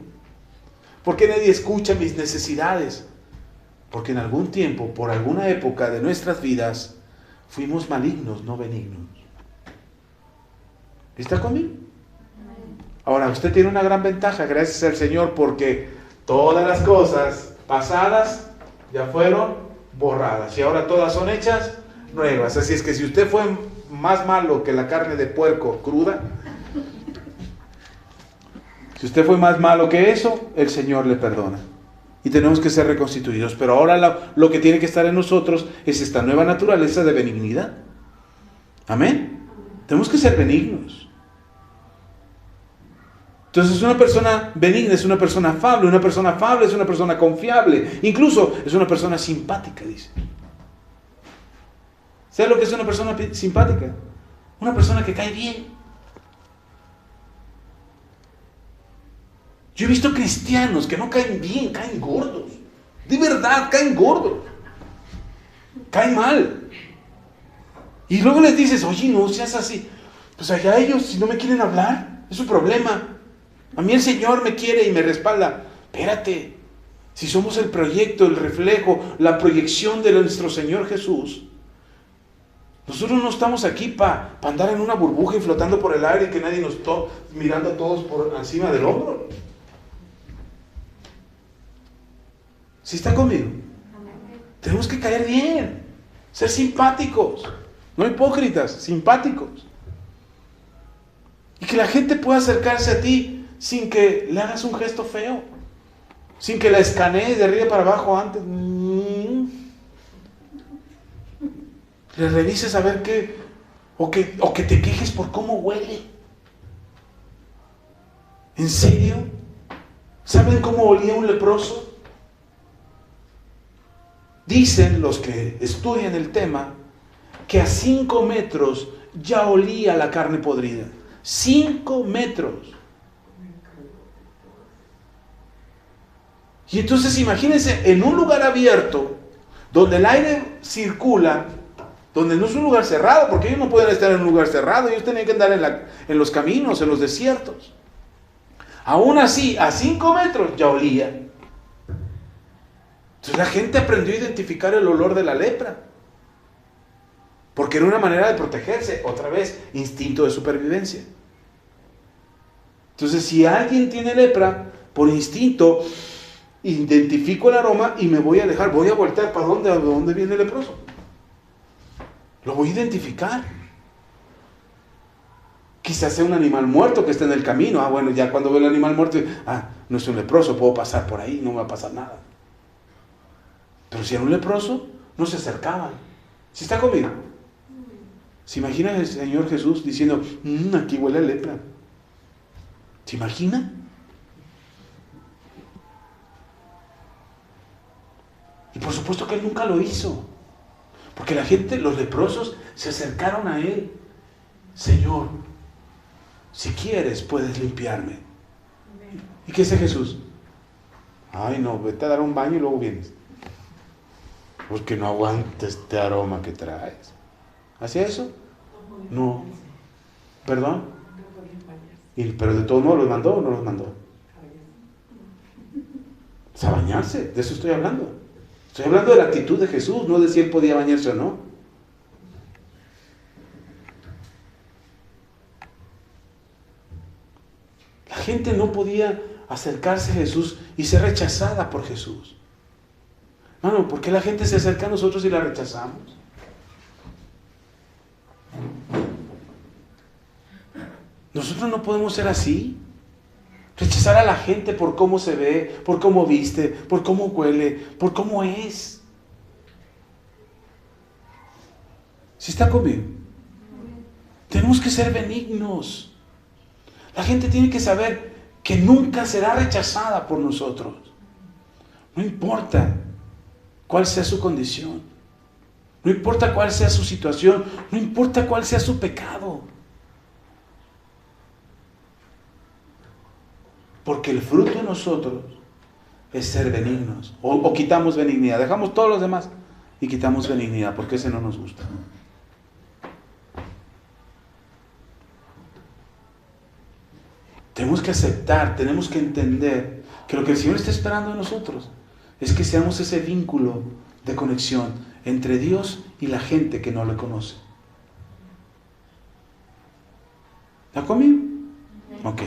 ¿Por qué nadie escucha mis necesidades? Porque en algún tiempo, por alguna época de nuestras vidas, fuimos malignos, no benignos. ¿Está conmigo? Ahora, usted tiene una gran ventaja, gracias al Señor, porque todas las cosas pasadas ya fueron borradas y ahora todas son hechas nuevas. Así es que si usted fue más malo que la carne de puerco cruda, si usted fue más malo que eso, el Señor le perdona. Y tenemos que ser reconstituidos. Pero ahora lo que tiene que estar en nosotros es esta nueva naturaleza de benignidad. Amén. Tenemos que ser benignos. Entonces una persona benigna es una persona afable. Una persona afable es una persona confiable. Incluso es una persona simpática, dice. ¿Sabe lo que es una persona simpática? Una persona que cae bien. Yo he visto cristianos que no caen bien, caen gordos. De verdad, caen gordos. Caen mal. Y luego les dices, oye, no seas así. Pues allá ellos, si no me quieren hablar, es su problema. A mí el Señor me quiere y me respalda. Espérate. Si somos el proyecto, el reflejo, la proyección de nuestro Señor Jesús, nosotros no estamos aquí para andar en una burbuja y flotando por el aire y que nadie nos esté mirando a todos por encima del hombro. ¿Sí está conmigo? Tenemos que caer bien, ser simpáticos, no hipócritas, simpáticos. Y que la gente pueda acercarse a ti sin que le hagas un gesto feo, sin que la escanees de arriba para abajo antes. Le revises a ver qué, o que te quejes por cómo huele. ¿En serio? ¿Saben cómo olía un leproso? Dicen los que estudian el tema que a 5 metros ya olía la carne podrida. 5 metros. Y entonces imagínense en un lugar abierto, donde el aire circula, donde no es un lugar cerrado, porque ellos no pueden estar en un lugar cerrado, ellos tenían que andar en los caminos, en los desiertos. Aún así, a 5 metros ya olía. Entonces la gente aprendió a identificar el olor de la lepra, porque era una manera de protegerse, otra vez, instinto de supervivencia. Entonces si alguien tiene lepra, por instinto, identifico el aroma y me voy a alejar, voy a voltear para dónde viene el leproso. Lo voy a identificar. Quizás sea un animal muerto que está en el camino. Bueno, ya cuando veo el animal muerto, no es un leproso, puedo pasar por ahí, no me va a pasar nada. Pero si era un leproso, no se acercaban. ¿Sí está conmigo? ¿Se imagina el Señor Jesús diciendo, aquí huele a lepra? ¿Se imagina? Y por supuesto que Él nunca lo hizo. Porque la gente, los leprosos, se acercaron a Él. Señor, si quieres, puedes limpiarme. ¿Y qué dice Jesús? Ay, no, vete a dar un baño y luego vienes. Porque no aguanta este aroma que traes. ¿Hacía eso? No. ¿Perdón? Pero de todos modos, ¿los mandó o no los mandó? A bañarse, de eso estoy hablando. Estoy hablando de la actitud de Jesús, no de si Él podía bañarse o no. La gente no podía acercarse a Jesús y ser rechazada por Jesús. Mano, ¿por qué la gente se acerca a nosotros y la rechazamos? Nosotros no podemos ser así. Rechazar a la gente por cómo se ve, por cómo viste, por cómo huele, por cómo es. ¿Sí está conmigo? Tenemos que ser benignos. La gente tiene que saber que nunca será rechazada por nosotros. No importa cuál sea su condición. No importa cuál sea su situación. No importa cuál sea su pecado. Porque el fruto de nosotros es ser benignos. O quitamos benignidad. Dejamos todos los demás y quitamos benignidad porque ese no nos gusta. Tenemos que aceptar, tenemos que entender que lo que el Señor está esperando de nosotros es que seamos ese vínculo de conexión entre Dios y la gente que no le conoce. ¿Está conmigo? Ok.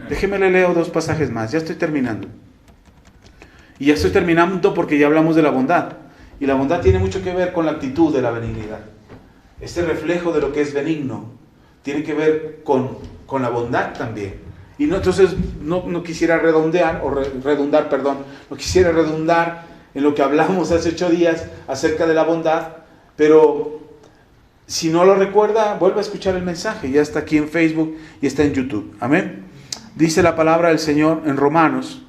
Déjeme le leo 2 pasajes más. Ya estoy terminando. Y ya estoy terminando porque ya hablamos de la bondad. Y la bondad tiene mucho que ver con la actitud de la benignidad. Este reflejo de lo que es benigno tiene que ver con la bondad también. Y no, entonces no quisiera redundar en lo que hablamos hace 8 días acerca de la bondad, pero si no lo recuerda, vuelva a escuchar el mensaje. Ya está aquí en Facebook y está en YouTube. Amén. Dice la palabra del Señor en Romanos,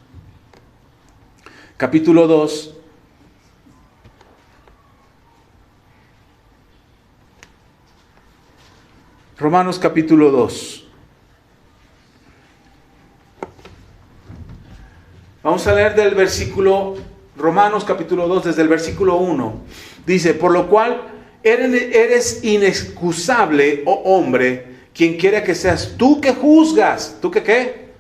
capítulo 2. Romanos capítulo 2. Vamos a leer del versículo, Romanos capítulo 2, desde el versículo 1. Dice, por lo cual eres inexcusable, oh hombre, quien quiera que seas tú que juzgas. ¿Tú que qué?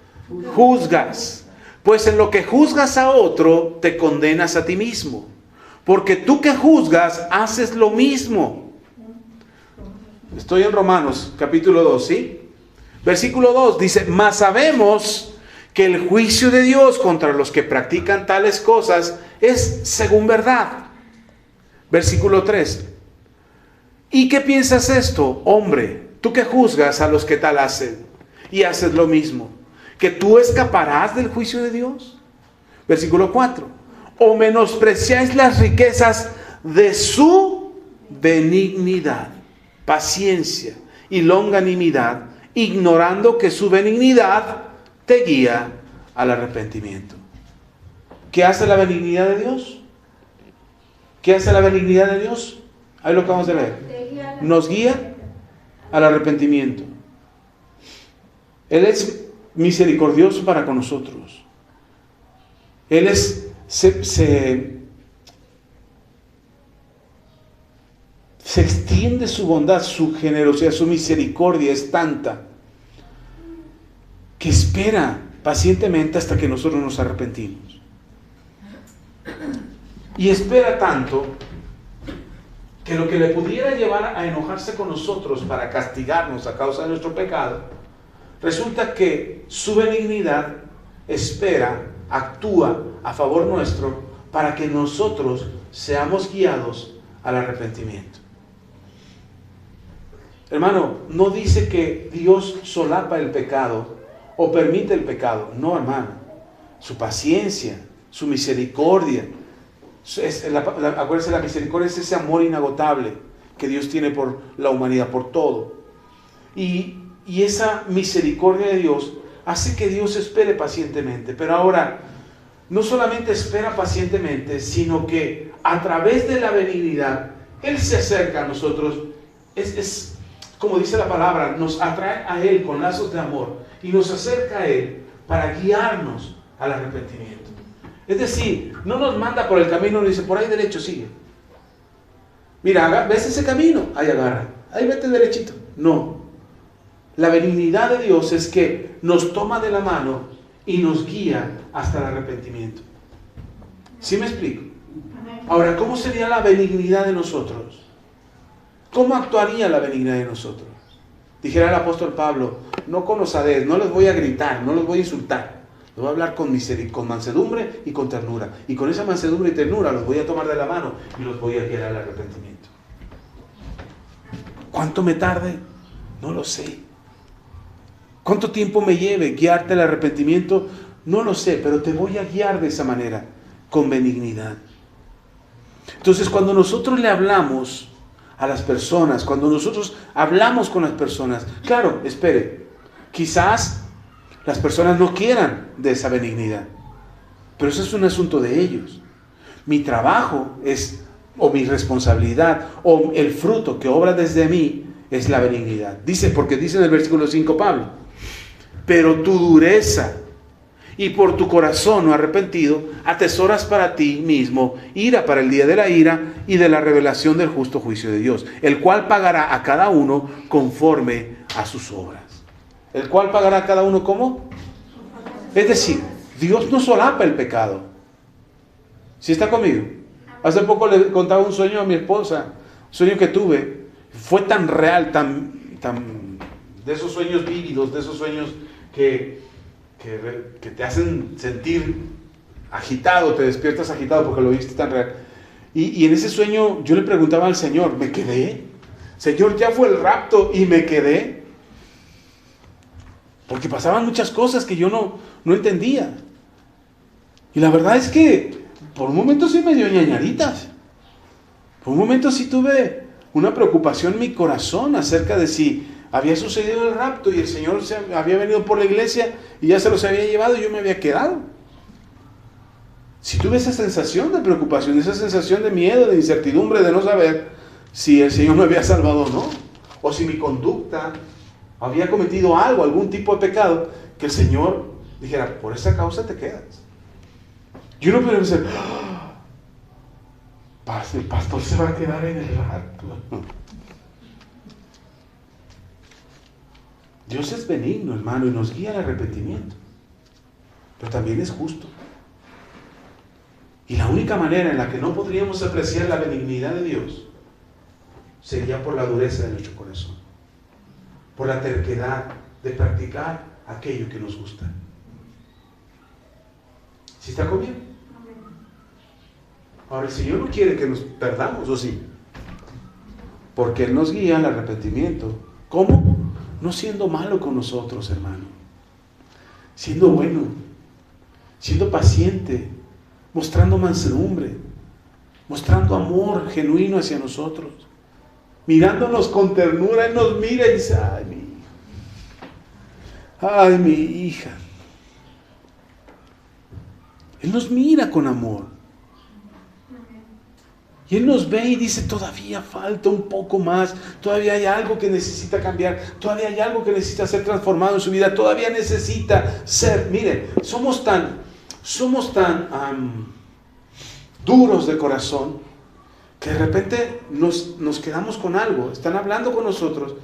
Juzgas. Pues en lo que juzgas a otro, te condenas a ti mismo. Porque tú que juzgas, haces lo mismo. Estoy en Romanos capítulo 2, ¿sí? Versículo 2 dice, mas sabemos que el juicio de Dios contra los que practican tales cosas es según verdad. Versículo 3. ¿Y qué piensas esto, hombre? Tú que juzgas a los que tal hacen y haces lo mismo, ¿que tú escaparás del juicio de Dios? Versículo 4. ¿O menospreciáis las riquezas de su benignidad, paciencia y longanimidad, ignorando que su benignidad te guía al arrepentimiento? ¿Qué hace la benignidad de Dios? ¿Qué hace la benignidad de Dios? Ahí lo acabamos de leer. Nos guía al arrepentimiento. Él es misericordioso para con nosotros. Él se extiende su bondad, su generosidad, su misericordia es tanta que espera pacientemente hasta que nosotros nos arrepentimos. Y espera tanto que lo que le pudiera llevar a enojarse con nosotros para castigarnos a causa de nuestro pecado, resulta que su benignidad espera, actúa a favor nuestro para que nosotros seamos guiados al arrepentimiento. Hermano, no dice que Dios solapa el pecado o permite el pecado. No, hermano. Su paciencia, su misericordia. Acuérdense, la misericordia es ese amor inagotable que Dios tiene por la humanidad, por todo. Y esa misericordia de Dios hace que Dios espere pacientemente. Pero ahora, no solamente espera pacientemente, sino que a través de la benignidad, Él se acerca a nosotros. Es como dice la palabra, nos atrae a Él con lazos de amor y nos acerca a Él para guiarnos al arrepentimiento. Es decir, no nos manda por el camino, nos dice, por ahí derecho sigue. Mira, ves ese camino, ahí agarra, ahí vete derechito. No, la benignidad de Dios es que nos toma de la mano y nos guía hasta el arrepentimiento. ¿Sí me explico? Ahora, ¿cómo sería la benignidad de nosotros? ¿Cómo actuaría la benignidad de nosotros? Dijera el apóstol Pablo, no con osadez, no les voy a gritar, no les voy a insultar. Les voy a hablar con mansedumbre y con ternura. Y con esa mansedumbre y ternura los voy a tomar de la mano y los voy a guiar al arrepentimiento. ¿Cuánto me tarde? No lo sé. ¿Cuánto tiempo me lleve guiarte al arrepentimiento? No lo sé, pero te voy a guiar de esa manera, con benignidad. Entonces, cuando nosotros le hablamos a las personas, cuando nosotros hablamos con las personas, claro, espere, quizás las personas no quieran de esa benignidad. Pero eso es un asunto de ellos. Mi trabajo es, o mi responsabilidad, o el fruto que obra desde mí es la benignidad. Dice, porque dice en el versículo 5 Pablo, pero tu dureza y por tu corazón no arrepentido, atesoras para ti mismo ira para el día de la ira y de la revelación del justo juicio de Dios, el cual pagará a cada uno conforme a sus obras. ¿El cual pagará a cada uno cómo? Es decir, Dios no solapa el pecado. ¿Sí está conmigo? Hace poco le contaba un sueño a mi esposa, un sueño que tuve, fue tan real, tan de esos sueños vívidos, de esos sueños que te hacen sentir agitado, te despiertas agitado porque lo viste tan real. Y en ese sueño yo le preguntaba al Señor, ¿me quedé? Señor, ya fue el rapto y me quedé. Porque pasaban muchas cosas que yo no entendía. Y la verdad es que por un momento sí me dio ñañaritas. Por un momento sí tuve una preocupación en mi corazón acerca de si había sucedido el rapto y el Señor había venido por la iglesia y ya se los había llevado y yo me había quedado. Si tuve esa sensación de preocupación, esa sensación de miedo, de incertidumbre, de no saber si el Señor me había salvado o no, o si mi conducta había cometido algo, algún tipo de pecado, que el Señor dijera, por esa causa te quedas. Yo no podía pensar, el pastor se va a quedar en el rapto. Dios es benigno, hermano, y nos guía al arrepentimiento, pero también es justo. Y la única manera en la que no podríamos apreciar la benignidad de Dios sería por la dureza de nuestro corazón, por la terquedad de practicar aquello que nos gusta. ¿Sí está conmigo? Ahora, el Señor no quiere que nos perdamos, ¿o sí? Porque Él nos guía al arrepentimiento. ¿Cómo? No siendo malo con nosotros, hermano. Siendo bueno, siendo paciente, mostrando mansedumbre, mostrando amor genuino hacia nosotros, mirándonos con ternura. Él nos mira y dice, ay, mi hija. Él nos mira con amor. Y Él nos ve y dice, todavía falta un poco más, todavía hay algo que necesita cambiar, todavía hay algo que necesita ser transformado en su vida, todavía necesita ser, mire, somos tan duros de corazón, que de repente nos quedamos con algo, están hablando con nosotros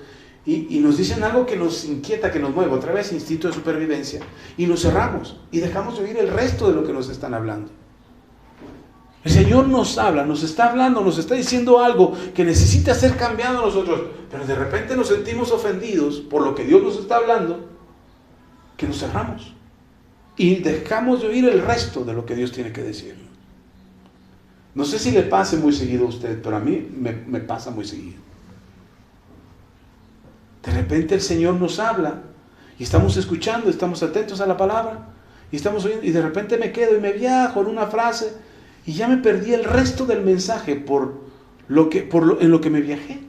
y nos dicen algo que nos inquieta, que nos mueve, otra vez instinto de supervivencia, y nos cerramos y dejamos de oír el resto de lo que nos están hablando. El Señor nos habla, nos está hablando, nos está diciendo algo que necesita ser cambiado a nosotros, pero de repente nos sentimos ofendidos por lo que Dios nos está hablando, que nos cerramos y dejamos de oír el resto de lo que Dios tiene que decirnos. No sé si le pase muy seguido a usted, pero a mí me pasa muy seguido. De repente el Señor nos habla y estamos escuchando, estamos atentos a la palabra y estamos oyendo, y de repente me quedo y me viajo en una frase y ya me perdí el resto del mensaje en lo que me viajé.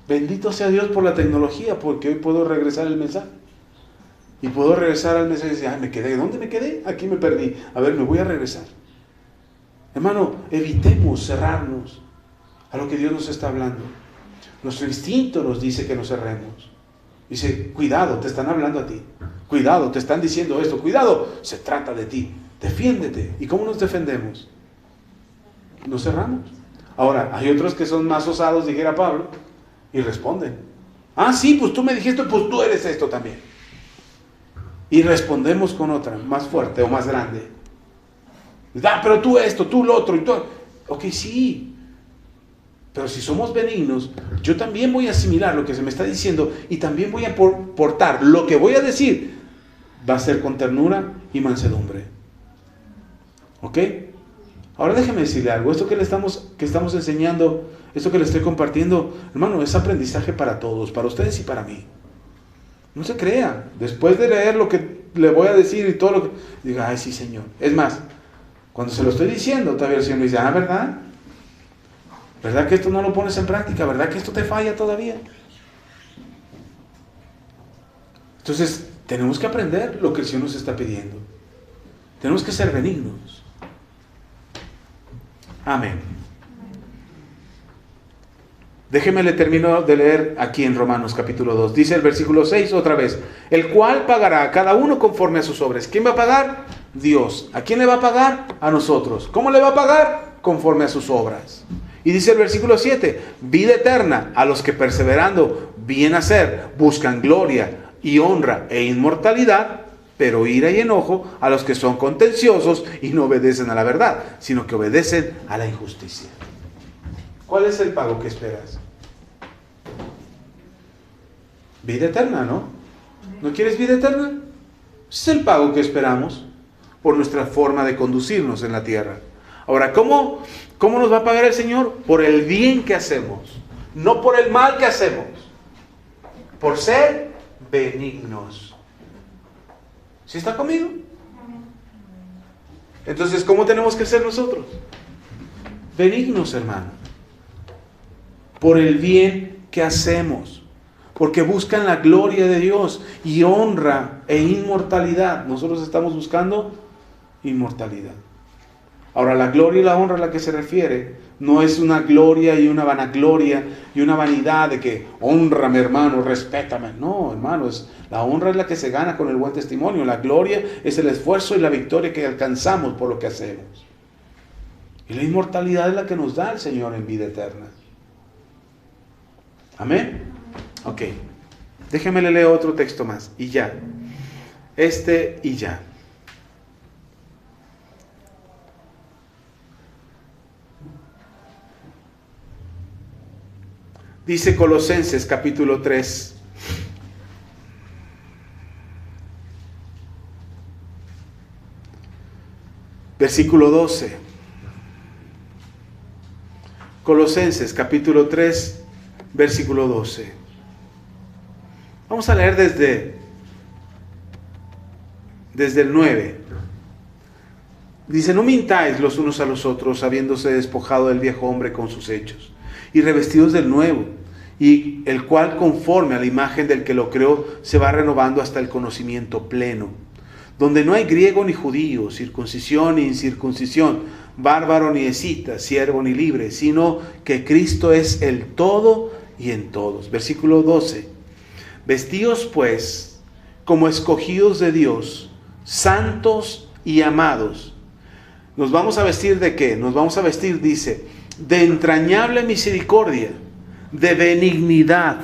Bendito sea Dios por la tecnología, porque hoy puedo regresar el mensaje. Y puedo regresar al mensaje y decir, me quedé. ¿Dónde me quedé? Aquí me perdí. A ver, me voy a regresar. Hermano, evitemos cerrarnos a lo que Dios nos está hablando. Nuestro instinto nos dice que nos cerremos. Dice, cuidado, te están hablando a ti. Cuidado, te están diciendo esto. Cuidado, se trata de ti. Defiéndete. ¿Y cómo nos defendemos? Nos cerramos. Ahora, hay otros que son más osados, dijera Pablo, y responden. Sí, pues tú me dijiste, pues tú eres esto también. Y respondemos con otra, más fuerte o más grande. Pero tú esto, tú lo otro, y tú. Ok, sí. Pero si somos benignos, yo también voy a asimilar lo que se me está diciendo y también voy a portar lo que voy a decir. Va a ser con ternura y mansedumbre. ¿Ok? Ahora déjeme decirle algo. Esto que estamos enseñando, esto que le estoy compartiendo, hermano, es aprendizaje para todos, para ustedes y para mí. No se crea. Después de leer lo que le voy a decir y todo lo que... diga, ay, sí, Señor. Es más, cuando se lo estoy diciendo, todavía el Señor me dice, ¿verdad? ¿Verdad que esto no lo pones en práctica? ¿Verdad que esto te falla todavía? Entonces, tenemos que aprender lo que el Señor nos está pidiendo. Tenemos que ser benignos. Amén. Déjeme le termino de leer aquí en Romanos capítulo 2. Dice el versículo 6 otra vez. El cual pagará a cada uno conforme a sus obras. ¿Quién va a pagar? Dios. ¿A quién le va a pagar? A nosotros. ¿Cómo le va a pagar? Conforme a sus obras. Y dice el versículo 7. Vida eterna a los que perseverando bien hacer buscan gloria y honra e inmortalidad, pero ira y enojo a los que son contenciosos y no obedecen a la verdad, sino que obedecen a la injusticia. ¿Cuál es el pago que esperas? Vida eterna, ¿no? ¿No quieres vida eterna? Ese es el pago que esperamos por nuestra forma de conducirnos en la tierra. Ahora, ¿cómo nos va a pagar el Señor? Por el bien que hacemos, no por el mal que hacemos. Por ser benignos. ¿Sí está conmigo? Entonces, ¿cómo tenemos que ser nosotros? Benignos, hermano. Por el bien que hacemos. Porque buscan la gloria de Dios y honra e inmortalidad. Nosotros estamos buscando inmortalidad. Ahora, la gloria y la honra a la que se refiere no es una gloria y una vanagloria y una vanidad de que honrame, hermano, respétame. No, hermano, la honra es la que se gana con el buen testimonio. La gloria es el esfuerzo y la victoria que alcanzamos por lo que hacemos. Y la inmortalidad es la que nos da el Señor en vida eterna. Amén. Ok. Déjeme leer otro texto más. Y ya. Y ya. Dice Colosenses capítulo 3. Versículo 12. Colosenses capítulo 3. Versículo 12. Vamos a leer desde el 9. Dice: no mintáis los unos a los otros, habiéndose despojado del viejo hombre con sus hechos, y revestidos del nuevo, y el cual conforme a la imagen del que lo creó, se va renovando hasta el conocimiento pleno, donde no hay griego ni judío, circuncisión ni incircuncisión, bárbaro ni escita, siervo ni libre, sino que Cristo es el todo y en todos. Versículo 12. Vestíos pues como escogidos de Dios, santos y amados. ¿Nos vamos a vestir de qué? Nos vamos a vestir, dice, de entrañable misericordia, de benignidad,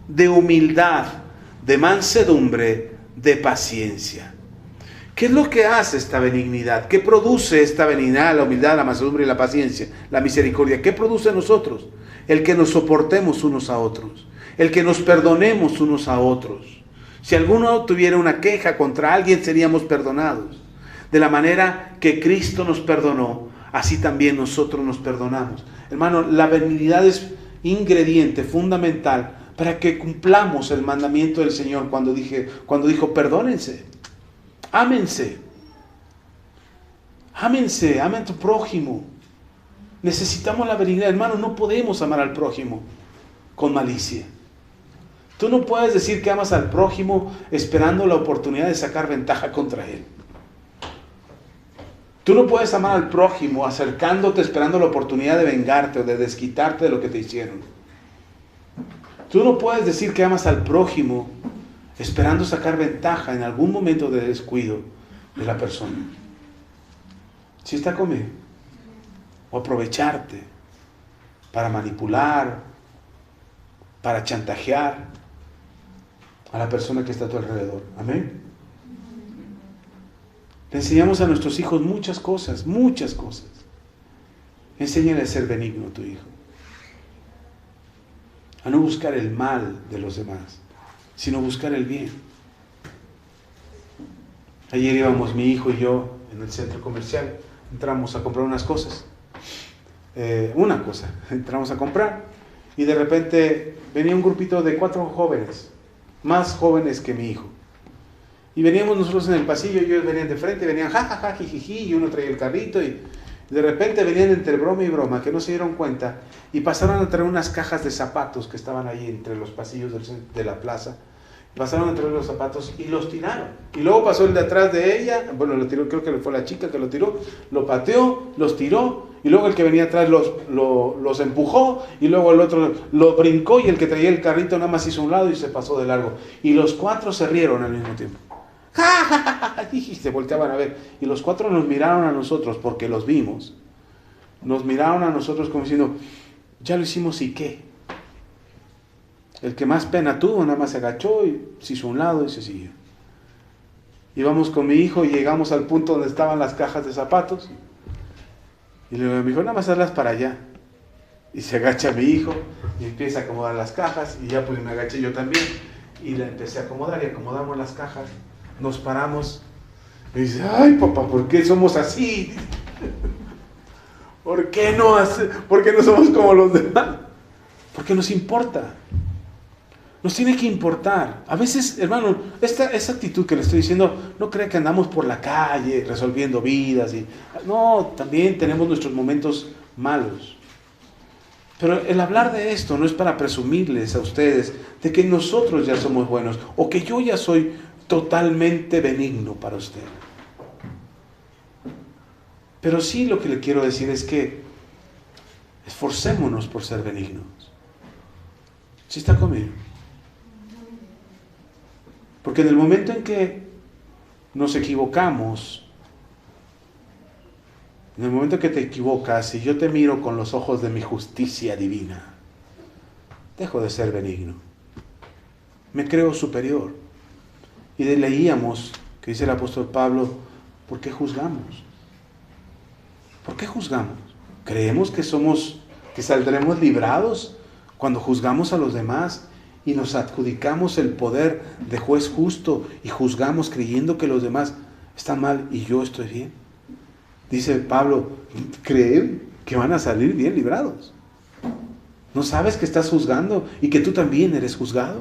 de humildad, de mansedumbre, de paciencia. ¿Qué es lo que hace esta benignidad? ¿Qué produce esta benignidad, la humildad, la mansedumbre y la paciencia? La misericordia. ¿Qué produce en nosotros? El que nos soportemos unos a otros. El que nos perdonemos unos a otros. Si alguno tuviera una queja contra alguien, seríamos perdonados. De la manera que Cristo nos perdonó, así también nosotros nos perdonamos. Hermano, la benignidad es ingrediente fundamental para que cumplamos el mandamiento del Señor cuando dijo: perdónense, ámense, ámense, amen a tu prójimo. Necesitamos la benignidad, hermano. No podemos amar al prójimo con malicia. Tú no puedes decir que amas al prójimo esperando la oportunidad de sacar ventaja contra él. Tú no puedes amar al prójimo acercándote esperando la oportunidad de vengarte o de desquitarte de lo que te hicieron. Tú no puedes decir que amas al prójimo esperando sacar ventaja en algún momento de descuido de la persona. ¿Sí está conmigo? O aprovecharte para manipular, para chantajear a la persona que está a tu alrededor. Amén. Le enseñamos a nuestros hijos muchas cosas, muchas cosas. Enséñale a ser benigno a tu hijo. A no buscar el mal de los demás, sino buscar el bien. Ayer íbamos mi hijo y yo en el centro comercial. Entramos a comprar unas cosas. Entramos a comprar. Y de repente venía un grupito de 4 jóvenes, más jóvenes que mi hijo. Y veníamos nosotros en el pasillo, y ellos venían de frente, venían jajaja, jijiji, y uno traía el carrito, y de repente venían entre broma y broma, que no se dieron cuenta, y pasaron a traer unas cajas de zapatos que estaban ahí entre los pasillos de la plaza. Pasaron a traer los zapatos y los tiraron. Y luego pasó el de atrás de ella, bueno, lo tiró, creo que fue la chica que lo tiró, lo pateó, los tiró, y luego el que venía atrás los empujó, y luego el otro lo brincó, y el que traía el carrito nada más hizo un lado y se pasó de largo. Y los cuatro se rieron al mismo tiempo. Y se volteaban a ver. Y los cuatro nos miraron a nosotros, porque los vimos. Nos miraron a nosotros como diciendo, ya lo hicimos, ¿y qué? El que más pena tuvo nada más se agachó y se hizo un lado y se siguió. Íbamos con mi hijo y llegamos al punto donde estaban las cajas de zapatos. Y le digo a mi hijo, nada más hazlas para allá. Y se agacha mi hijo y empieza a acomodar las cajas. Y ya pues me agaché yo también. Y la empecé a acomodar y acomodamos las cajas. Nos paramos. Y dice, ay papá, ¿por qué somos así? ¿Por qué no somos como los demás? Porque nos importa. Nos tiene que importar. A veces, hermano, esa actitud que le estoy diciendo, no cree que andamos por la calle resolviendo vidas. No, también tenemos nuestros momentos malos. Pero el hablar de esto no es para presumirles a ustedes de que nosotros ya somos buenos o que yo ya soy totalmente benigno para usted. Pero sí lo que le quiero decir es que esforcémonos por ser benignos. ¿Sí está conmigo? Porque en el momento en que nos equivocamos, en el momento que te equivocas y yo te miro con los ojos de mi justicia divina, dejo de ser benigno. Me creo superior. Y leíamos que dice el apóstol Pablo, ¿por qué juzgamos? ¿Por qué juzgamos? ¿Creemos que saldremos librados cuando juzgamos a los demás? Y nos adjudicamos el poder de juez justo y juzgamos creyendo que los demás están mal y yo estoy bien. Dice Pablo, ¿creen que van a salir bien librados? ¿No sabes que estás juzgando y que tú también eres juzgado?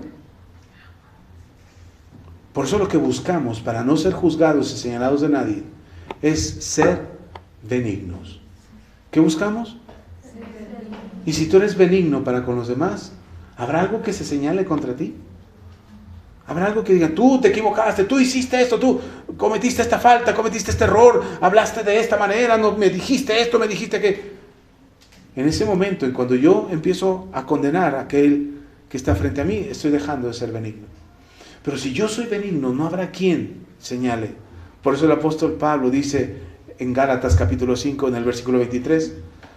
Por eso lo que buscamos para no ser juzgados y señalados de nadie es ser benignos. ¿Qué buscamos? Y si tú eres benigno para con los demás, ¿habrá algo que se señale contra ti? ¿Habrá algo que diga, tú te equivocaste, tú hiciste esto, tú cometiste esta falta, cometiste este error, hablaste de esta manera, no me dijiste esto, me dijiste que... En ese momento, en cuando yo empiezo a condenar a aquel que está frente a mí, estoy dejando de ser benigno. Pero si yo soy benigno, no habrá quien señale. Por eso el apóstol Pablo dice en Gálatas capítulo 5, en el versículo 23,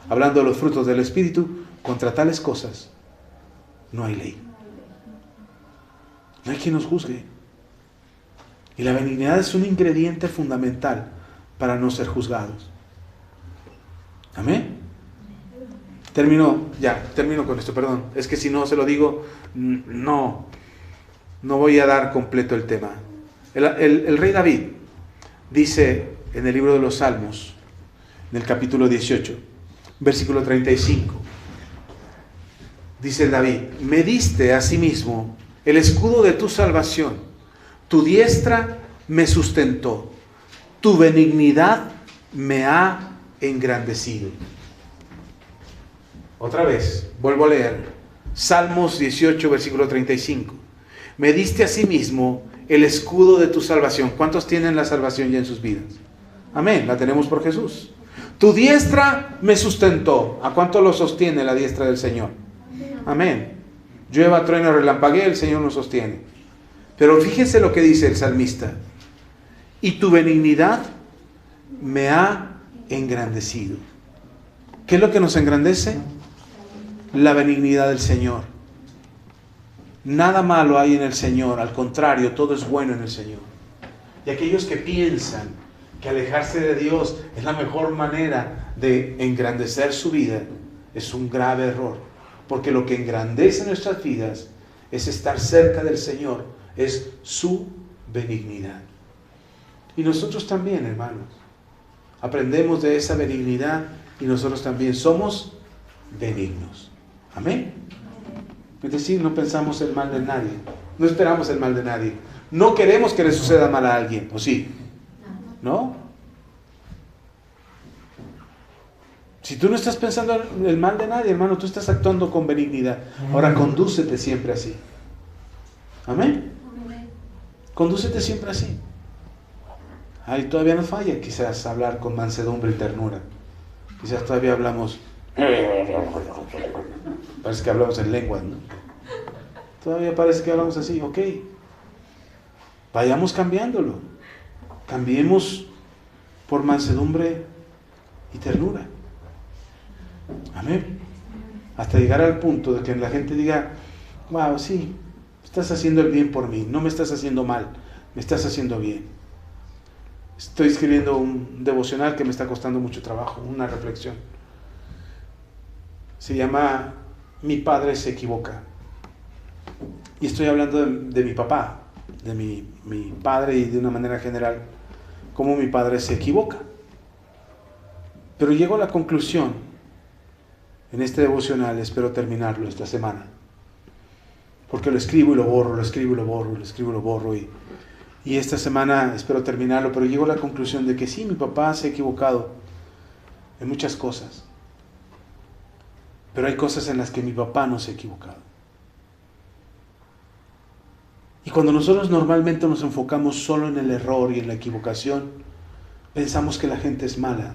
hablando de los frutos del Espíritu, contra tales cosas no hay ley. No hay quien nos juzgue. Y la benignidad es un ingrediente fundamental para no ser juzgados. Amén. Termino con esto, perdón. Es que si no se lo digo, no voy a dar completo el tema. El rey David dice en el libro de los Salmos, en el capítulo 18, versículo 35, dice David, me diste a sí mismo el escudo de tu salvación, tu diestra me sustentó, tu benignidad me ha engrandecido. Otra vez, vuelvo a leer, Salmos 18, versículo 35. Me diste a sí mismo el escudo de tu salvación. ¿Cuántos tienen la salvación ya en sus vidas? Amén, la tenemos por Jesús. Tu diestra me sustentó. ¿A cuánto lo sostiene la diestra del Señor? Amén. Llueva, trueno, relampaguee, el Señor nos sostiene. Pero fíjense lo que dice el salmista. Y tu benignidad me ha engrandecido. ¿Qué es lo que nos engrandece? La benignidad del Señor. Nada malo hay en el Señor, al contrario, todo es bueno en el Señor. Y aquellos que piensan que alejarse de Dios es la mejor manera de engrandecer su vida, es un grave error. Porque lo que engrandece nuestras vidas es estar cerca del Señor, es su benignidad. Y nosotros también, hermanos, aprendemos de esa benignidad y nosotros también somos benignos. Amén. Es decir, no pensamos el mal de nadie, no esperamos el mal de nadie, no queremos que le suceda mal a alguien, ¿o sí? ¿No? Si tú no estás pensando el mal de nadie, hermano, tú estás actuando con benignidad. Ahora condúcete siempre así. Amén. Condúcete siempre así. Ahí todavía nos falla quizás hablar con mansedumbre y ternura. Quizás todavía hablamos, parece que hablamos en lenguas, ¿no? Todavía parece que hablamos así, ok. Vayamos cambiándolo. Cambiemos por mansedumbre y ternura. Amén. Hasta llegar al punto de que la gente diga, wow, sí, estás haciendo el bien por mí, no me estás haciendo mal, me estás haciendo bien. Estoy escribiendo un devocional que me está costando mucho trabajo, una reflexión. Se llama Mi padre se equivoca. Y estoy hablando de mi papá, de mi padre y de una manera general, cómo mi padre se equivoca. Pero llego a la conclusión, en este devocional, espero terminarlo esta semana, porque lo escribo y lo borro, lo escribo y lo borro, lo escribo y lo borro, y esta semana espero terminarlo, pero llego a la conclusión de que sí, mi papá se ha equivocado en muchas cosas, pero hay cosas en las que mi papá no se ha equivocado. Y cuando nosotros normalmente nos enfocamos solo en el error y en la equivocación, pensamos que la gente es mala.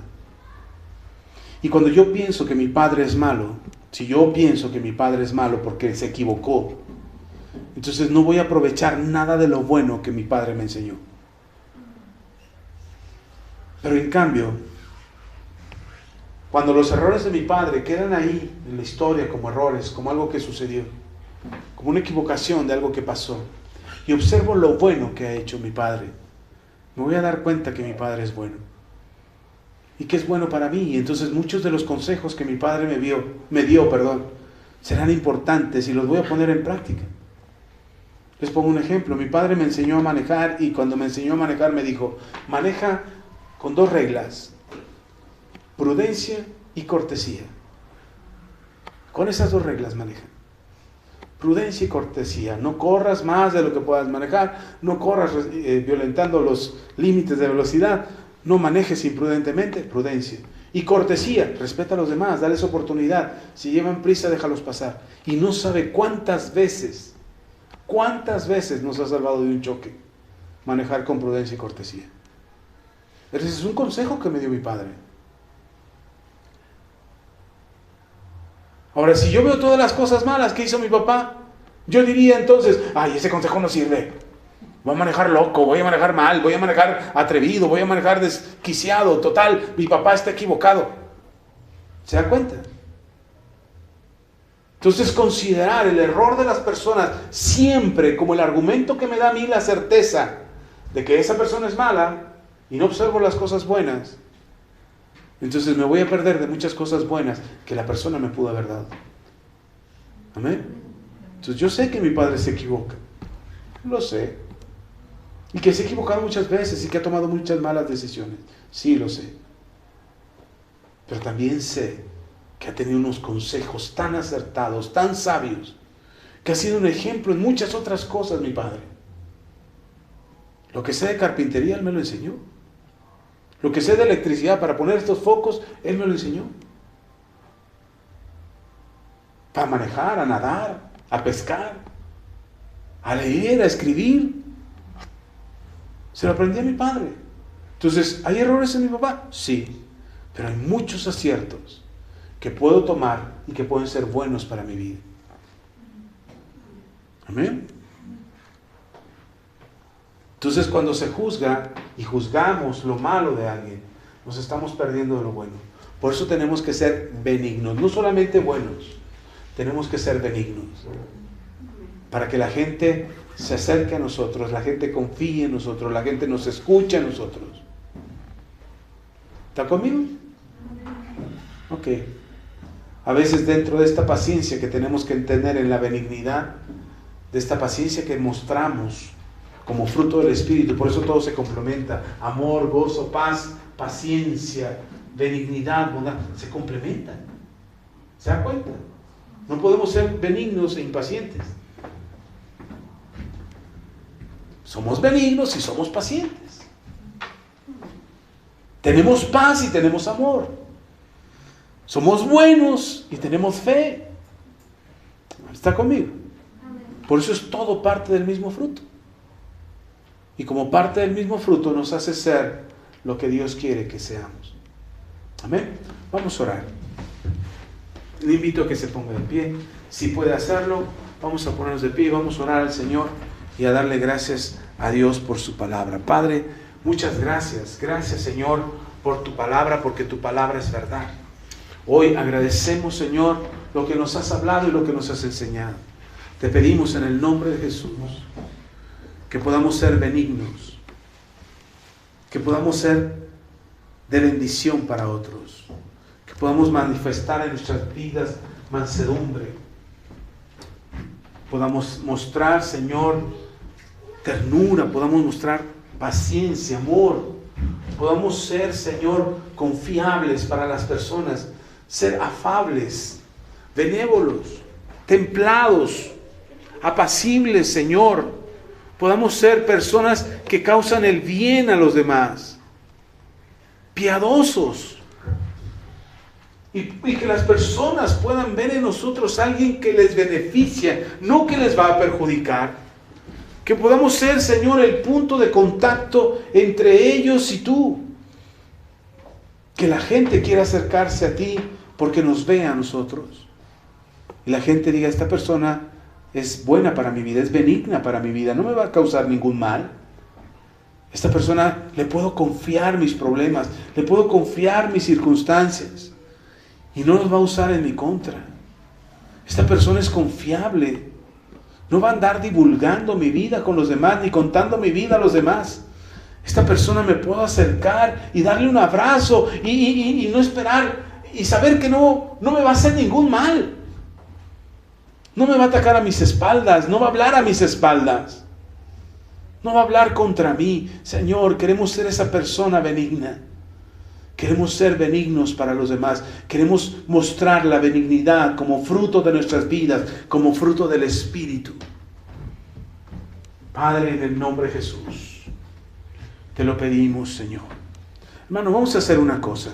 Y cuando yo pienso que mi padre es malo, si yo pienso que mi padre es malo porque se equivocó, entonces no voy a aprovechar nada de lo bueno que mi padre me enseñó. Pero en cambio, cuando los errores de mi padre quedan ahí en la historia como errores, como algo que sucedió, como una equivocación de algo que pasó, y observo lo bueno que ha hecho mi padre, me voy a dar cuenta que mi padre es bueno y que es bueno para mí. Y entonces muchos de los consejos que mi padre me dio, serán importantes y los voy a poner en práctica. Les pongo un ejemplo. Mi padre me enseñó a manejar, y cuando me enseñó a manejar me dijo, maneja con 2 reglas: prudencia y cortesía. Con esas 2 reglas maneja. Prudencia y cortesía. No corras más de lo que puedas manejar, no corras violentando los límites de velocidad, no manejes imprudentemente. Prudencia. Y cortesía, respeta a los demás, dales oportunidad. Si llevan prisa, déjalos pasar. Y no sabe cuántas veces nos ha salvado de un choque manejar con prudencia y cortesía. Ese es un consejo que me dio mi padre. Ahora, si yo veo todas las cosas malas que hizo mi papá, yo diría entonces, ay, ese consejo no sirve. Voy a manejar loco, voy a manejar mal, voy a manejar atrevido, voy a manejar desquiciado. Total, mi papá está equivocado. ¿Se da cuenta? Entonces, considerar el error de las personas siempre como el argumento que me da a mí la certeza de que esa persona es mala, y no observo las cosas buenas, entonces me voy a perder de muchas cosas buenas que la persona me pudo haber dado. Amén. Entonces yo sé que mi padre se equivoca, lo sé, y que se ha equivocado muchas veces y que ha tomado muchas malas decisiones, sí lo sé, pero también sé que ha tenido unos consejos tan acertados, tan sabios, que ha sido un ejemplo en muchas otras cosas mi padre. Lo que sé de carpintería, él me lo enseñó. Lo que sé de electricidad para poner estos focos, él me lo enseñó. Para manejar, a nadar, a pescar, a leer, a escribir. Se lo aprendí a mi padre. Entonces, ¿hay errores en mi papá? Sí, pero hay muchos aciertos que puedo tomar y que pueden ser buenos para mi vida. Amén. Entonces, cuando se juzga y juzgamos lo malo de alguien, nos estamos perdiendo de lo bueno. Por eso tenemos que ser benignos, no solamente buenos, tenemos que ser benignos. Para que la gente se acerque a nosotros, la gente confíe en nosotros, la gente nos escuche a nosotros. ¿Está conmigo? Ok. A veces dentro de esta paciencia que tenemos que tener en la benignidad, de esta paciencia que mostramos como fruto del Espíritu, por eso todo se complementa: amor, gozo, paz, paciencia, benignidad, bondad, se complementan. ¿Se da cuenta? No podemos ser benignos e impacientes. Somos benignos y somos pacientes. Tenemos paz y tenemos amor. Somos buenos y tenemos fe. ¿Está conmigo? Por eso es todo parte del mismo fruto. Y como parte del mismo fruto nos hace ser lo que Dios quiere que seamos. Amén. Vamos a orar. Le invito a que se ponga de pie. Si puede hacerlo, vamos a ponernos de pie y vamos a orar al Señor y a darle gracias a Dios por su palabra. Padre, muchas gracias. Gracias, Señor, por tu palabra, porque tu palabra es verdad. Hoy agradecemos, Señor, lo que nos has hablado y lo que nos has enseñado. Te pedimos en el nombre de Jesús que podamos ser benignos, que podamos ser de bendición para otros, que podamos manifestar en nuestras vidas mansedumbre, podamos mostrar, Señor, ternura, podamos mostrar paciencia, amor, podamos ser, Señor, confiables para las personas, ser afables, benévolos, templados, apacibles, Señor. Podamos ser personas que causan el bien a los demás, piadosos, y que las personas puedan ver en nosotros a alguien que les beneficia, no que les va a perjudicar. Que podamos ser, Señor, el punto de contacto entre ellos y tú. Que la gente quiera acercarse a ti porque nos ve a nosotros. Y la gente diga, esta persona es buena para mi vida, es benigna para mi vida, no me va a causar ningún mal. Esta persona le puedo confiar mis problemas, le puedo confiar mis circunstancias y no los va a usar en mi contra. Esta persona es confiable, no va a andar divulgando mi vida con los demás ni contando mi vida a los demás. Esta persona me puedo acercar y darle un abrazo y no esperar y saber que no me va a hacer ningún mal. No me va a atacar a mis espaldas, no va a hablar a mis espaldas, no va a hablar contra mí. Señor, queremos ser esa persona benigna, queremos ser benignos para los demás, queremos mostrar la benignidad como fruto de nuestras vidas, como fruto del Espíritu. Padre, en el nombre de Jesús, te lo pedimos, Señor. Hermano, vamos a hacer una cosa.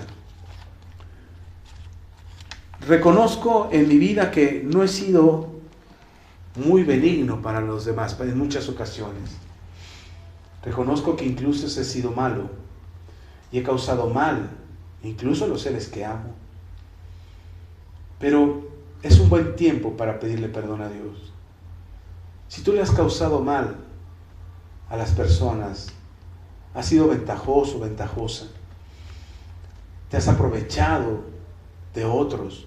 Reconozco en mi vida que no he sido muy benigno para los demás en muchas ocasiones. Reconozco que incluso he sido malo y he causado mal, incluso a los seres que amo. Pero es un buen tiempo para pedirle perdón a Dios. Si tú le has causado mal a las personas, has sido ventajoso, ventajosa, te has aprovechado de otros,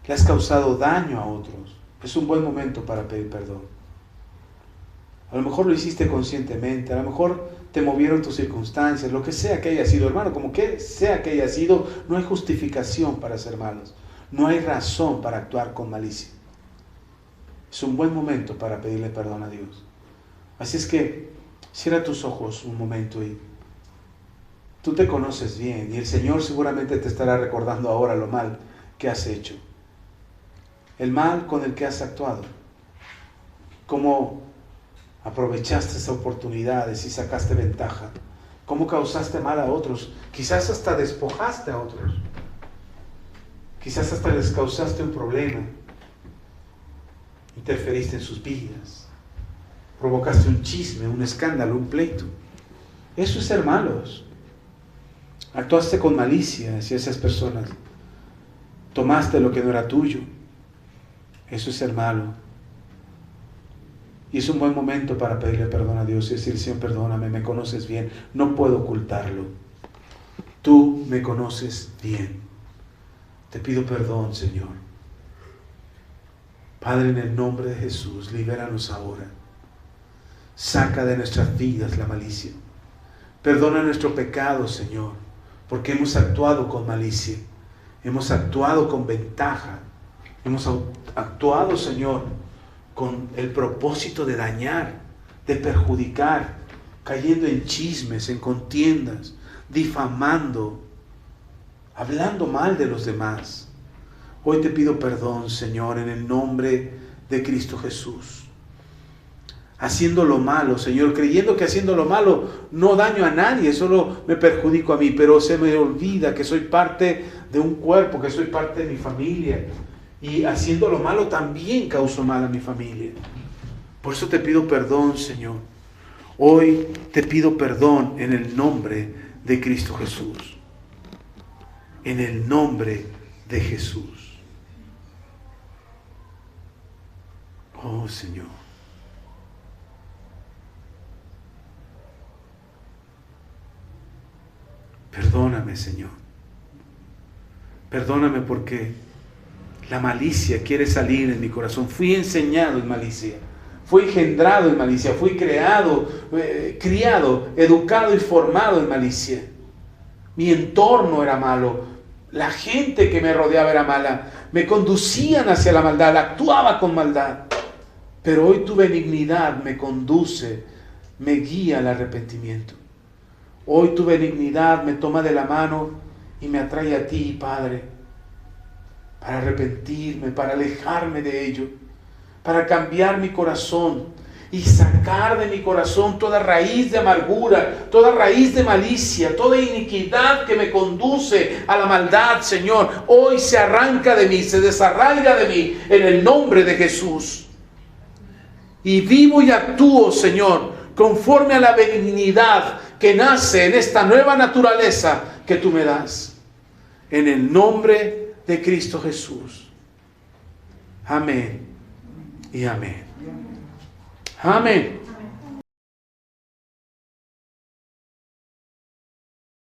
le has causado daño a otros, es un buen momento para pedir perdón. A lo mejor lo hiciste conscientemente, a lo mejor te movieron tus circunstancias, lo que sea que haya sido, hermano, como que sea que haya sido, no hay justificación para ser malos, no hay razón para actuar con malicia. Es un buen momento para pedirle perdón a Dios. Así es que cierra tus ojos un momento y tú te conoces bien y el Señor seguramente te estará recordando ahora lo mal que has hecho, el mal con el que has actuado, cómo aprovechaste esas oportunidades y sacaste ventaja, cómo causaste mal a otros, quizás hasta despojaste a otros, quizás hasta les causaste un problema, interferiste en sus vidas, provocaste un chisme, un escándalo, un pleito. Eso es ser malos. Actuaste con malicia hacia esas personas, tomaste lo que no era tuyo. Eso es ser malo. Y es un buen momento para pedirle perdón a Dios y decir, Señor, perdóname, me conoces bien, no puedo ocultarlo. Tú me conoces bien. Te pido perdón, Señor. Padre, en el nombre de Jesús, libéranos ahora. Saca de nuestras vidas la malicia. Perdona nuestro pecado, Señor, porque hemos actuado con malicia. Hemos actuado con ventaja. Hemos actuado, Señor, con el propósito de dañar, de perjudicar, cayendo en chismes, en contiendas, difamando, hablando mal de los demás. Hoy te pido perdón, Señor, en el nombre de Cristo Jesús. Haciendo lo malo, Señor, creyendo que haciendo lo malo no daño a nadie, solo me perjudico a mí, pero se me olvida que soy parte de un cuerpo, que soy parte de mi familia. Y haciendo lo malo también causo mal a mi familia. Por eso te pido perdón, Señor. Hoy te pido perdón en el nombre de Cristo Jesús. En el nombre de Jesús. Oh Señor. Perdóname, Señor. Perdóname porque la malicia quiere salir en mi corazón. Fui enseñado en malicia. Fui engendrado en malicia. Fui criado, educado y formado en malicia. Mi entorno era malo. La gente que me rodeaba era mala. Me conducían hacia la maldad. Actuaba con maldad. Pero hoy tu benignidad me conduce, me guía al arrepentimiento. Hoy tu benignidad me toma de la mano y me atrae a ti, Padre, para arrepentirme, para alejarme de ello, para cambiar mi corazón y sacar de mi corazón toda raíz de amargura, toda raíz de malicia, toda iniquidad que me conduce a la maldad, Señor. Hoy se arranca de mí, se desarraiga de mí en el nombre de Jesús. Y vivo y actúo, Señor, conforme a la benignidad que nace en esta nueva naturaleza que tú me das. En el nombre de Cristo Jesús. Amén y amén. Amén.